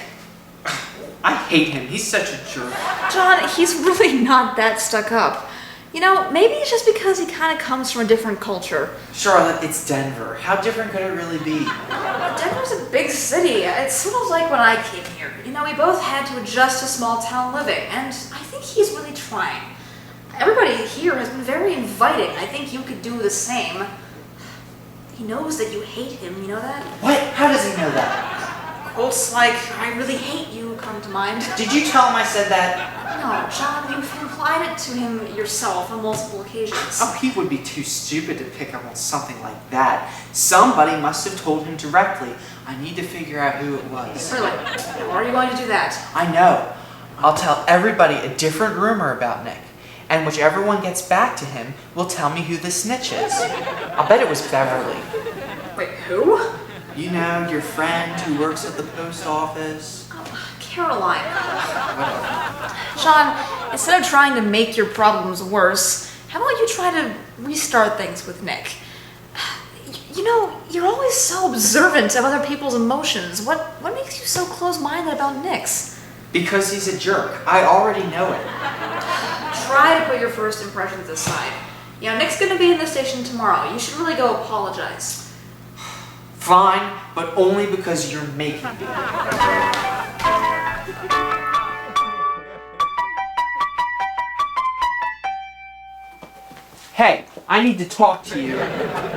Speaker 1: I hate him. He's such a jerk.
Speaker 2: John, he's really not that stuck up. Maybe it's just because he kind of comes from a different culture.
Speaker 1: Charlotte, it's Denver. How different could it really be?
Speaker 2: Denver's a big city. It's sort of like when I came here. We both had to adjust to small town living, and I think he's really trying. Everybody here has been very inviting. I think you could do the same. He knows that you hate him, you know that?
Speaker 1: What? How does he know that?
Speaker 2: Quotes like, "I really hate you" come to mind.
Speaker 1: Did you tell him I said that?
Speaker 2: No, John, you've implied it to him yourself on multiple occasions.
Speaker 1: Oh, he would be too stupid to pick up on something like that. Somebody must have told him directly. I need to figure out who it was.
Speaker 2: Really? How are you going to do that?
Speaker 1: I know. I'll tell everybody a different rumor about Nick. And whichever one gets back to him will tell me who the snitch is. I'll bet it was Beverly.
Speaker 2: Wait, who?
Speaker 1: You know, your friend who works at the post office.
Speaker 2: Oh, Caroline. Sean, instead of trying to make your problems worse, how about you try to restart things with Nick? You're always so observant of other people's emotions. What makes you so close-minded about Nick's?
Speaker 1: Because he's a jerk. I already know it.
Speaker 2: Try to put your first impressions aside. Nick's gonna be in the station tomorrow. You should really go apologize.
Speaker 1: Fine, but only because you're making me. Hey, I need to talk to you.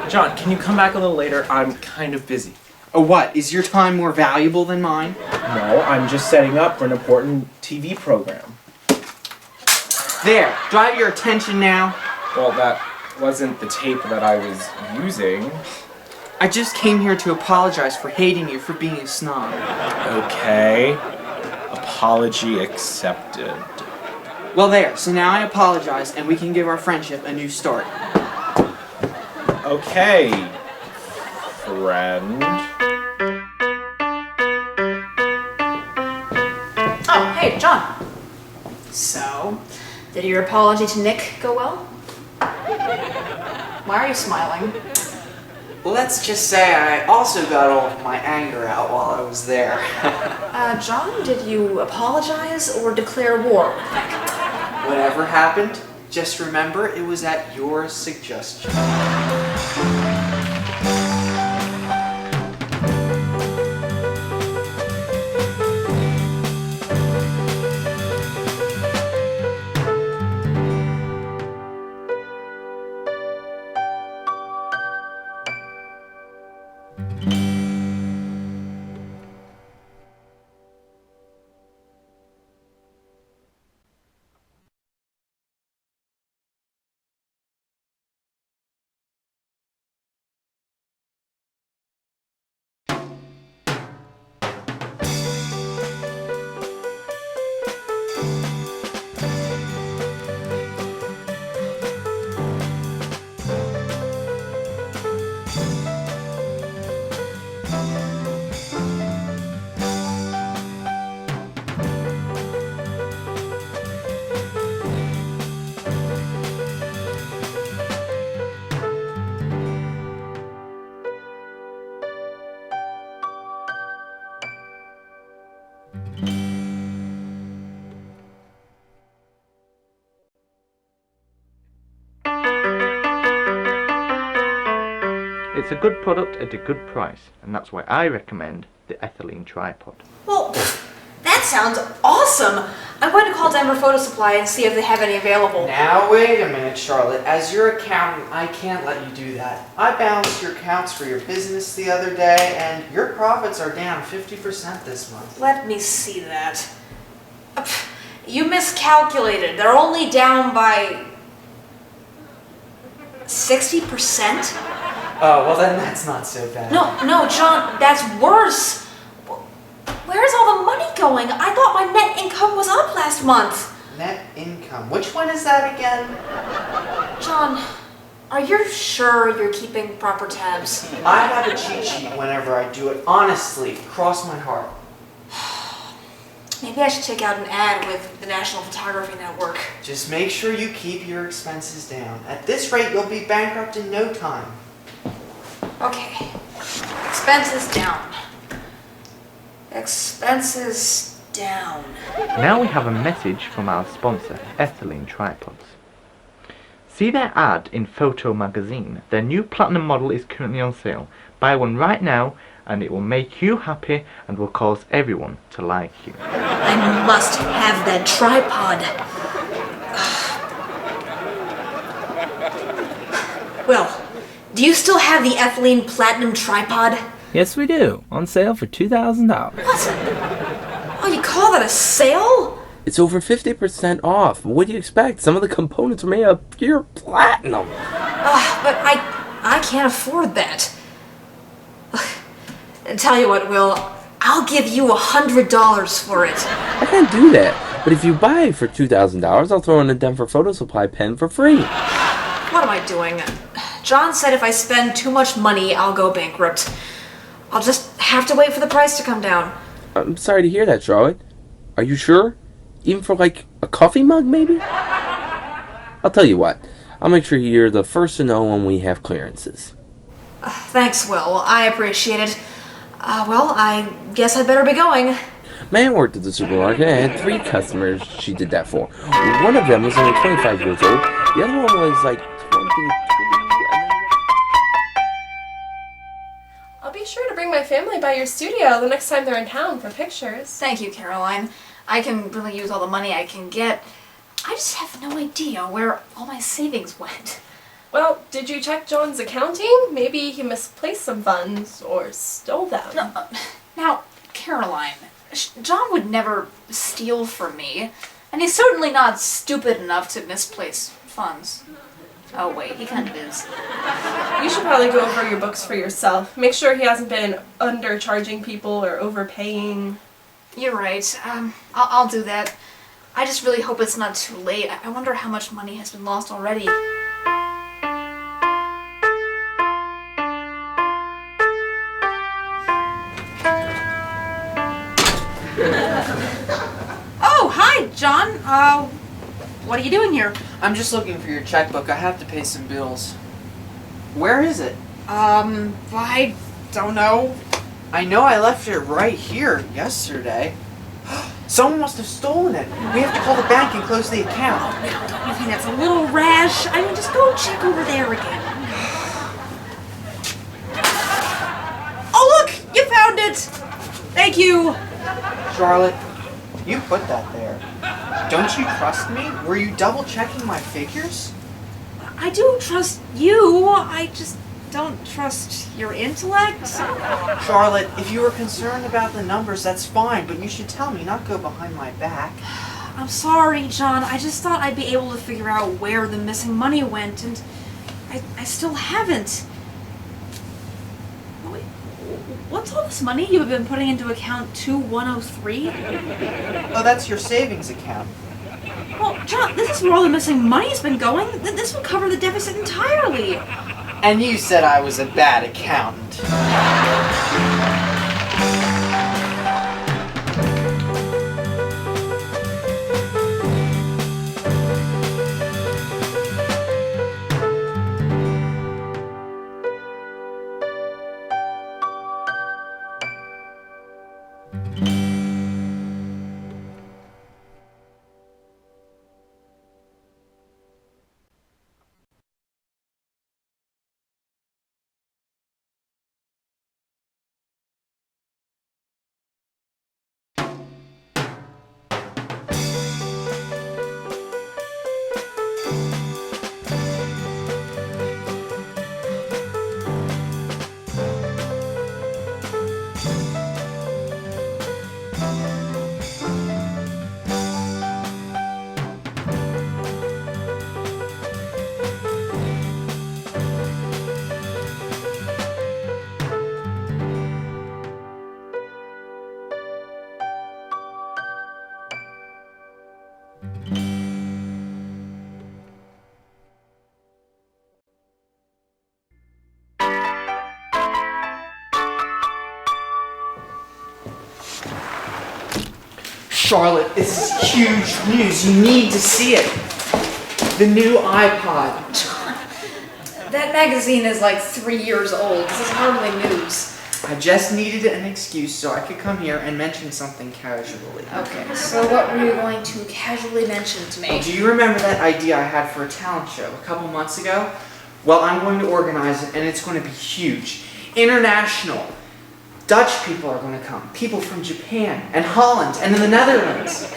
Speaker 7: John, can you come back a little later? I'm kind of busy.
Speaker 1: Oh, what? Is your time more valuable than mine?
Speaker 7: No, I'm just setting up for an important TV program.
Speaker 1: There, do I have your attention now?
Speaker 7: Well, that wasn't the tape that I was using.
Speaker 1: I just came here to apologize for hating you for being a snob.
Speaker 7: Okay. Apology accepted.
Speaker 1: Well, there. So now I apologize, and we can give our friendship a new start.
Speaker 7: Okay, friend.
Speaker 2: Oh, hey, John. So, did your apology to Nick go well? Why are you smiling?
Speaker 1: Let's just say I also got all of my anger out while I was there.
Speaker 2: John, did you apologize or declare war with Nick?
Speaker 1: Whatever happened, just remember it was at your suggestion.
Speaker 6: It's a good product at a good price, and that's why I recommend the ethylene tripod.
Speaker 2: Well, that sounds awesome! I'm going to call Denver Photo Supply and see if they have any available.
Speaker 1: Now wait a minute, Charlotte. As your accountant, I can't let you do that. I balanced your accounts for your business the other day, and your profits are down 50% this month.
Speaker 2: Let me see that. You miscalculated. They're only down by 60%?
Speaker 1: Oh, well then that's not so bad.
Speaker 2: No, John, that's worse. Where's all the money going? I thought my net income was up last month.
Speaker 1: Net income. Which one is that again?
Speaker 2: John, are you sure you're keeping proper tabs?
Speaker 1: I have a cheat sheet whenever I do it. Honestly, cross my heart.
Speaker 2: Maybe I should take out an ad with the National Photography Network.
Speaker 1: Just make sure you keep your expenses down. At this rate, you'll be bankrupt in no time.
Speaker 2: Okay. Expenses down. Expenses down.
Speaker 6: Now we have a message from our sponsor, Ethylene Tripods. See their ad in Photo Magazine. Their new platinum model is currently on sale. Buy one right now and it will make you happy and will cause everyone to like you.
Speaker 2: I must have that tripod. Well, do you still have the ethylene platinum tripod?
Speaker 10: Yes, we do. On sale for $2,000.
Speaker 2: What? Oh, you call that a sale?
Speaker 5: It's over 50% off. What do you expect? Some of the components are made of pure platinum.
Speaker 2: But I can't afford that. Tell you what, Will, I'll give you $100 for it.
Speaker 5: I can't do that. But if you buy it for $2,000, I'll throw in a Denver Photo Supply pen for free.
Speaker 2: What am I doing? John said if I spend too much money, I'll go bankrupt. I'll just have to wait for the price to come down.
Speaker 5: I'm sorry to hear that, Charlotte. Are you sure? Even for like a coffee mug, maybe? I'll tell you what. I'll make sure you're the first to know when we have clearances.
Speaker 2: Thanks, Will. I appreciate it. Well, I guess I'd better be going.
Speaker 5: Man worked at the supermarket and had 3 customers she did that for. One of them was only 25 years old. The other one was like 22.
Speaker 4: I'll be sure to bring my family by your studio the next time they're in town for pictures.
Speaker 2: Thank you, Caroline. I can really use all the money I can get. I just have no idea where all my savings went.
Speaker 4: Well, did you check John's accounting? Maybe he misplaced some funds or stole them.
Speaker 2: No, now, Caroline, John would never steal from me, and he's certainly not stupid enough to misplace funds. Oh wait, he kind of is.
Speaker 4: You should probably go over your books for yourself. Make sure he hasn't been undercharging people or overpaying.
Speaker 2: You're right. I'll do that. I just really hope it's not too late. I wonder how much money has been lost already. Oh, hi, John. What are you doing here?
Speaker 1: I'm just looking for your checkbook. I have to pay some bills. Where is it?
Speaker 2: I don't know.
Speaker 1: I know I left it right here yesterday. Someone must have stolen it. We have to call the bank and close the account.
Speaker 2: Don't you think that's a little rash? I mean, just go check over there again. Oh, look! You found it! Thank you!
Speaker 1: Charlotte, you put that there. Don't you trust me? Were you double checking my figures?
Speaker 2: I do trust you. I just don't trust your intellect.
Speaker 1: Charlotte, if you were concerned about the numbers, that's fine, but you should tell me, not go behind my back.
Speaker 2: I'm sorry, John. I just thought I'd be able to figure out where the missing money went, and I still haven't. Wait, what's all this money you've been putting into account 2103?
Speaker 1: Oh, that's your savings account.
Speaker 2: Well, John, this is where all the missing money's been going. This will cover the deficit entirely.
Speaker 1: And you said I was a bad accountant. Charlotte, this is huge news. You need to see it. The new iPod.
Speaker 2: That magazine is like 3 years old. This is hardly news.
Speaker 1: I just needed an excuse so I could come here and mention something casually.
Speaker 2: Okay, so what were you going to casually mention to me?
Speaker 1: Well, do you remember that idea I had for a talent show a couple months ago? Well, I'm going to organize it, and it's going to be huge. International. Dutch people are going to come. People from Japan and Holland and the Netherlands.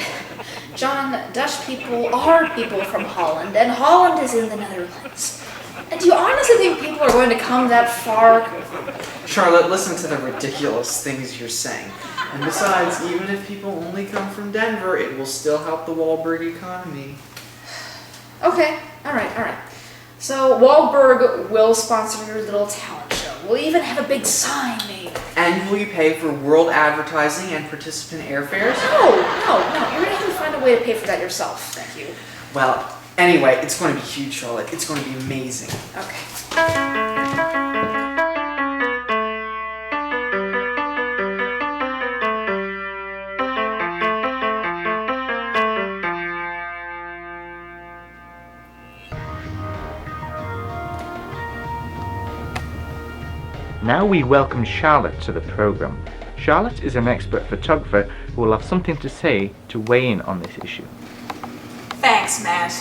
Speaker 2: John, Dutch people are people from Holland, and Holland is in the Netherlands. And do you honestly think people are going to come that far?
Speaker 1: Charlotte, listen to the ridiculous things you're saying. And besides, even if people only come from Denver, it will still help the Wahlberg economy.
Speaker 2: Okay, alright. So Wahlberg will sponsor your little talent show. We'll even have a big sign made.
Speaker 1: And will you pay for world advertising and participant airfares?
Speaker 2: No. You're going to have to find a way to pay for that yourself. Thank you.
Speaker 1: Well, anyway, it's going to be huge, Charlotte. It's going to be amazing.
Speaker 2: Okay.
Speaker 6: Now we welcome Charlotte to the program. Charlotte is an expert photographer who will have something to say to weigh in on this issue.
Speaker 2: Thanks, Matt.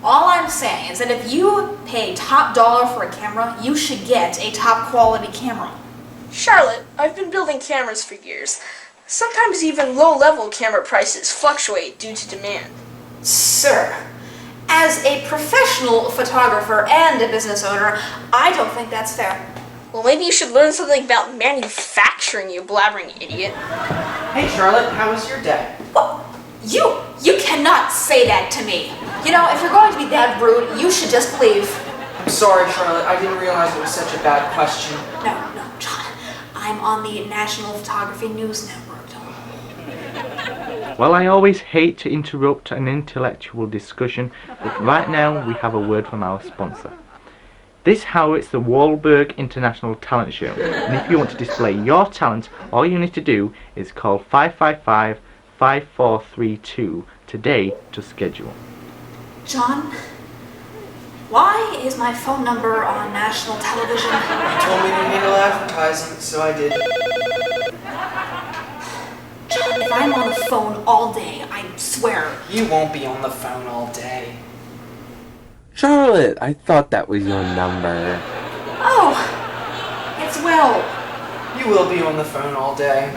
Speaker 2: All I'm saying is that if you pay top dollar for a camera, you should get a top quality camera.
Speaker 4: Charlotte, I've been building cameras for years. Sometimes even low-level camera prices fluctuate due to demand.
Speaker 2: Sir, as a professional photographer and a business owner, I don't think that's fair.
Speaker 4: Well, maybe you should learn something about manufacturing, you blabbering idiot.
Speaker 1: Hey, Charlotte, how was your day?
Speaker 2: Well, you cannot say that to me. You know, if you're going to be that rude, you should just leave.
Speaker 1: I'm sorry, Charlotte. I didn't realize it was such a bad question.
Speaker 2: No, John. I'm on the National Photography News Network.
Speaker 6: Well, I always hate to interrupt an intellectual discussion, but right now we have a word from our sponsor. This highlights the Wahlberg International Talent Show, and if you want to display your talent, all you need to do is call 555-5432 today to schedule.
Speaker 2: John, why is my phone number on national television?
Speaker 1: You told me to handle advertising, so I did.
Speaker 2: John, if I'm on the phone all day, I swear.
Speaker 1: You won't be on the phone all day.
Speaker 5: Charlotte, I thought that was your number.
Speaker 2: Oh, it's Will.
Speaker 1: You will be on the phone all day.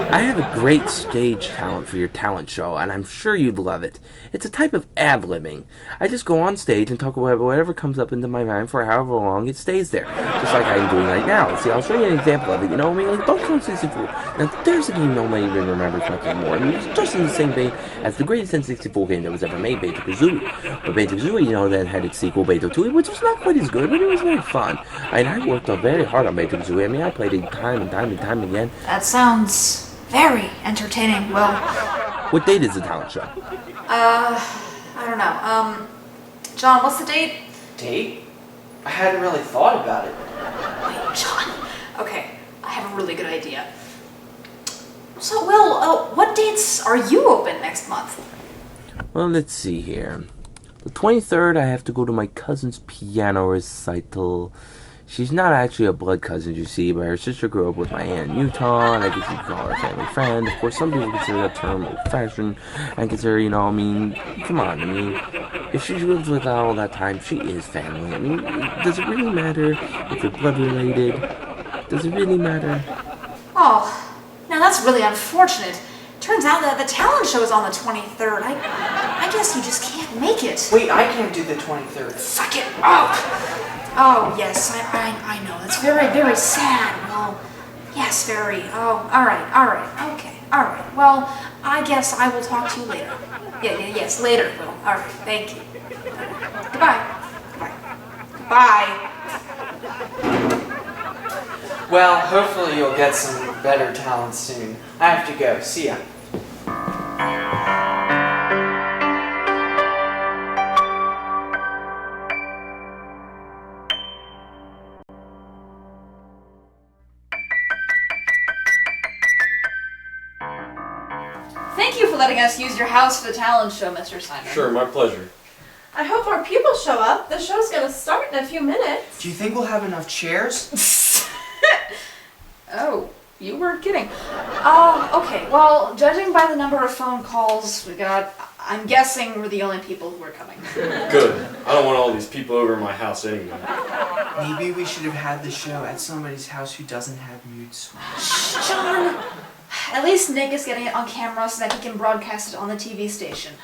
Speaker 5: I have a great stage talent for your talent show, and I'm sure you'd love it. It's a type of ad-libbing. I just go on stage and talk about whatever comes up into my mind for however long it stays there. Just like I'm doing right now. See, I'll show you an example of it. You know what I mean? Like Donkey Kong 64. Now, there's a game nobody even remembers much anymore. I mean, it's just in the same vein as the greatest N64 game that was ever made, Banjo-Kazooie. But Banjo-Kazooie, you know, then had its sequel, Banjo-Tooie, which was not quite as good, but it was very fun. And I worked very hard on Banjo-Kazooie. I mean, I played it time and time and time again.
Speaker 2: That sounds very entertaining, Will.
Speaker 5: What date is the talent show?
Speaker 2: I don't know. John, what's the date?
Speaker 1: Date? I hadn't really thought about it.
Speaker 2: Wait, John. Okay, I have a really good idea. So, Will, what dates are you open next month?
Speaker 5: Well, let's see here. The 23rd, I have to go to my cousin's piano recital. She's not actually a blood cousin, you see, but her sister grew up with my aunt in Utah, and I guess you could call her a family friend. Of course, some people consider that term old-fashioned, and consider, you know, I mean, come on, I mean, if she lives with all that time, she is family. I mean, does it really matter if you're blood-related? Does it really matter?
Speaker 2: Oh, now that's really unfortunate. Turns out that the talent show is on the 23rd. I guess you just can't make it.
Speaker 1: Wait, I can't do the 23rd.
Speaker 2: Suck it up! Oh, yes, I know. That's very, very sad. Well, yes, very. Oh, all right, okay, all right. Well, I guess I will talk to you later. Yes, later, Will. All right, thank you. Goodbye. Bye.
Speaker 1: Well, hopefully you'll get some better talent soon. I have to go. See ya.
Speaker 2: Thank you for letting us use your house for the talent show, Mr. Simon.
Speaker 3: Sure, my pleasure.
Speaker 4: I hope more people show up. The show's gonna start in a few minutes.
Speaker 1: Do you think we'll have enough chairs?
Speaker 2: Oh, you were kidding. Oh, okay. Well, judging by the number of phone calls we got, I'm guessing we're the only people who are coming.
Speaker 3: Good. I don't want all these people over at my house anyway.
Speaker 1: Maybe we should have had the show at somebody's house who doesn't have mute switch.
Speaker 2: Shh, John. At least Nick is getting it on camera so that he can broadcast it on the TV station.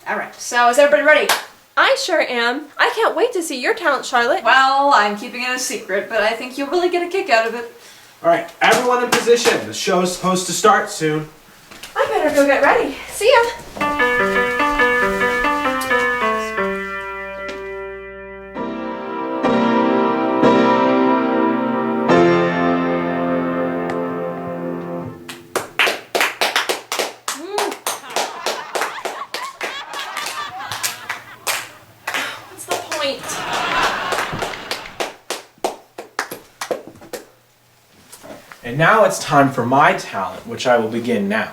Speaker 2: Alright, so is everybody ready?
Speaker 4: I sure am. I can't wait to see your talent, Charlotte.
Speaker 2: Well, I'm keeping it a secret, but I think you'll really get a kick out of it.
Speaker 7: Alright, everyone in position. The show is supposed to start soon.
Speaker 4: I better go get ready. See ya. What's the point?
Speaker 7: And now it's time for my talent, which I will begin now.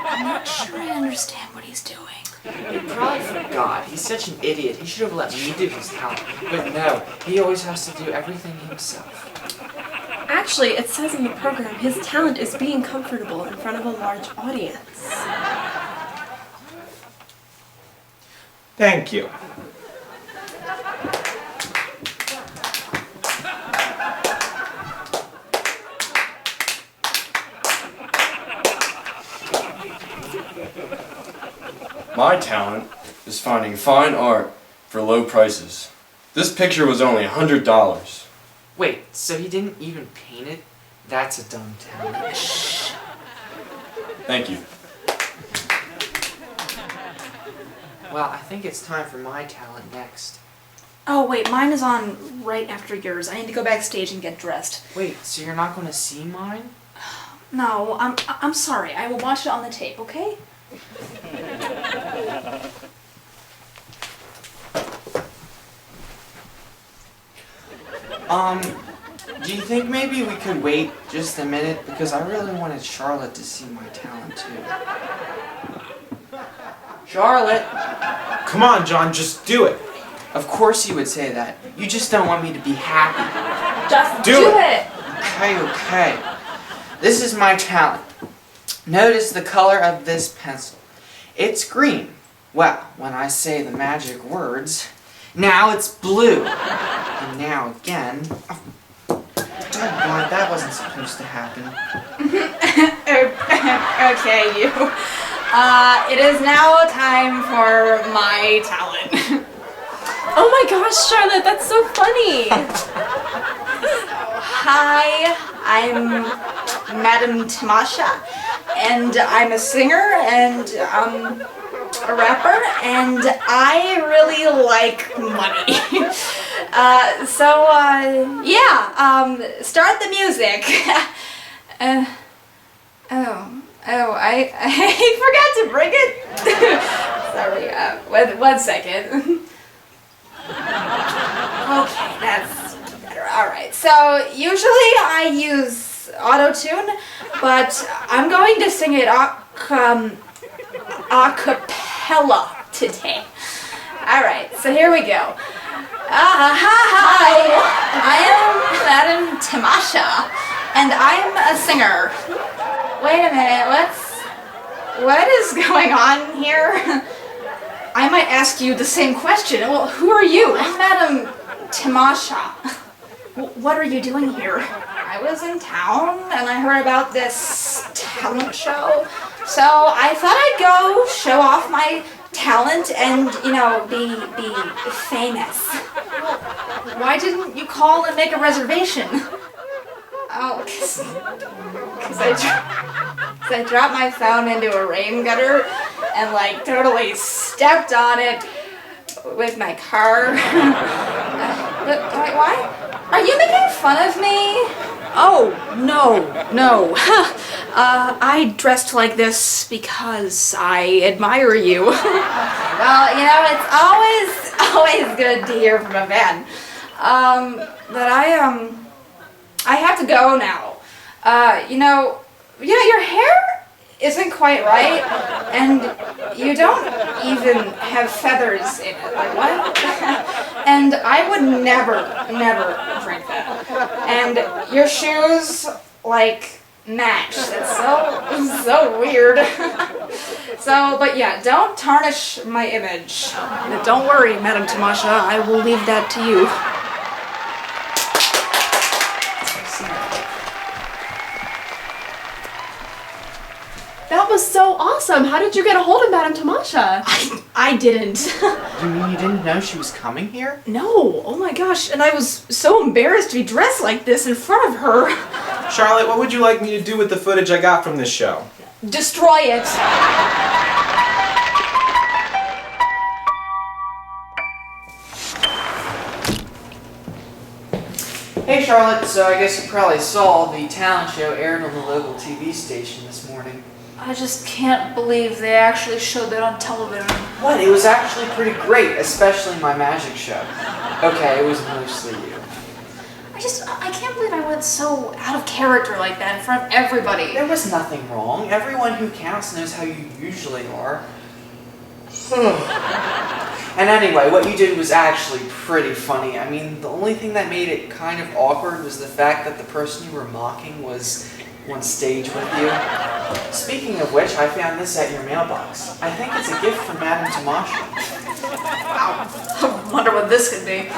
Speaker 2: I'm not sure I understand what he's doing.
Speaker 1: He probably forgot. He's such an idiot. He should have let me do his talent. But no, he always has to do everything himself.
Speaker 4: Actually, it says in the program his talent is being comfortable in front of a large audience.
Speaker 7: Thank you.
Speaker 3: My talent is finding fine art for low prices. This picture was only $100.
Speaker 1: Wait, so he didn't even paint it? That's a dumb talent.
Speaker 3: Thank you.
Speaker 1: Well, I think it's time for my talent next.
Speaker 2: Oh wait, mine is on right after yours. I need to go backstage and get dressed.
Speaker 1: Wait, so you're not going to see mine?
Speaker 2: No, I'm sorry. I will watch it on the tape, okay?
Speaker 1: Do you think maybe we could wait just a minute? Because I really wanted Charlotte to see my talent too. Charlotte!
Speaker 7: Come on, John, just do it.
Speaker 1: Of course you would say that. You just don't want me to be happy.
Speaker 2: Just
Speaker 7: Do
Speaker 2: it!
Speaker 1: Okay. This is my talent. Notice the color of this pencil. It's green. Well, when I say the magic words, now it's blue. And now again... Oh, God, that wasn't supposed to happen.
Speaker 2: Okay, you. It is now time for my talent.
Speaker 4: Oh my gosh, Charlotte, that's so funny.
Speaker 2: Hi, I'm Madam Tamasha, and I'm a singer and a rapper, and I really like money. Start the music. I forgot to bring it. Sorry, one second. Okay, that's better. Alright, so usually I use auto-tune, but I'm going to sing it a cappella today. Alright, so here we go. Hi, I am Madam Tamasha, and I'm a singer. Wait a minute, what is going on here? I might ask you the same question. Well, who are you? I'm Madam Tamasha. What are you doing here? I was in town and I heard about this talent show. So I thought I'd go show off my talent and, you know, be famous. Well, why didn't you call and make a reservation? Oh, cause I dropped my phone into a rain gutter and like totally stepped on it with my car. Why? Are you making fun of me? Oh, no. I dressed like this because I admire you. Well, you know, it's always good to hear from a fan. But I have to go now. You know, your hair isn't quite right, and you don't even have feathers in it. Like, what? And I would never drink that. And your shoes, like, match. That's so weird. But yeah, don't tarnish my image. Don't worry, Madam Tamasha, I will leave that to you.
Speaker 4: That was so awesome. How did you get a hold of Madame Tamasha?
Speaker 2: I didn't.
Speaker 1: You mean you didn't know she was coming here?
Speaker 2: No. Oh my gosh. And I was so embarrassed to be dressed like this in front of her.
Speaker 7: Charlotte, what would you like me to do with the footage I got from this show?
Speaker 2: Destroy it.
Speaker 1: Hey Charlotte, so I guess you probably saw the talent show aired on the local TV station this morning.
Speaker 2: I just can't believe they actually showed that on television.
Speaker 1: What? It was actually pretty great, especially my magic show. Okay, it was mostly you.
Speaker 2: I can't believe I went so out of character like that in front of everybody.
Speaker 1: There was nothing wrong. Everyone who counts knows how you usually are. And anyway, what you did was actually pretty funny. I mean, the only thing that made it kind of awkward was the fact that the person you were mocking was on stage with you. Speaking of which, I found this at your mailbox. I think it's a gift from Madame Tamasha.
Speaker 2: Wow. I wonder what this could be.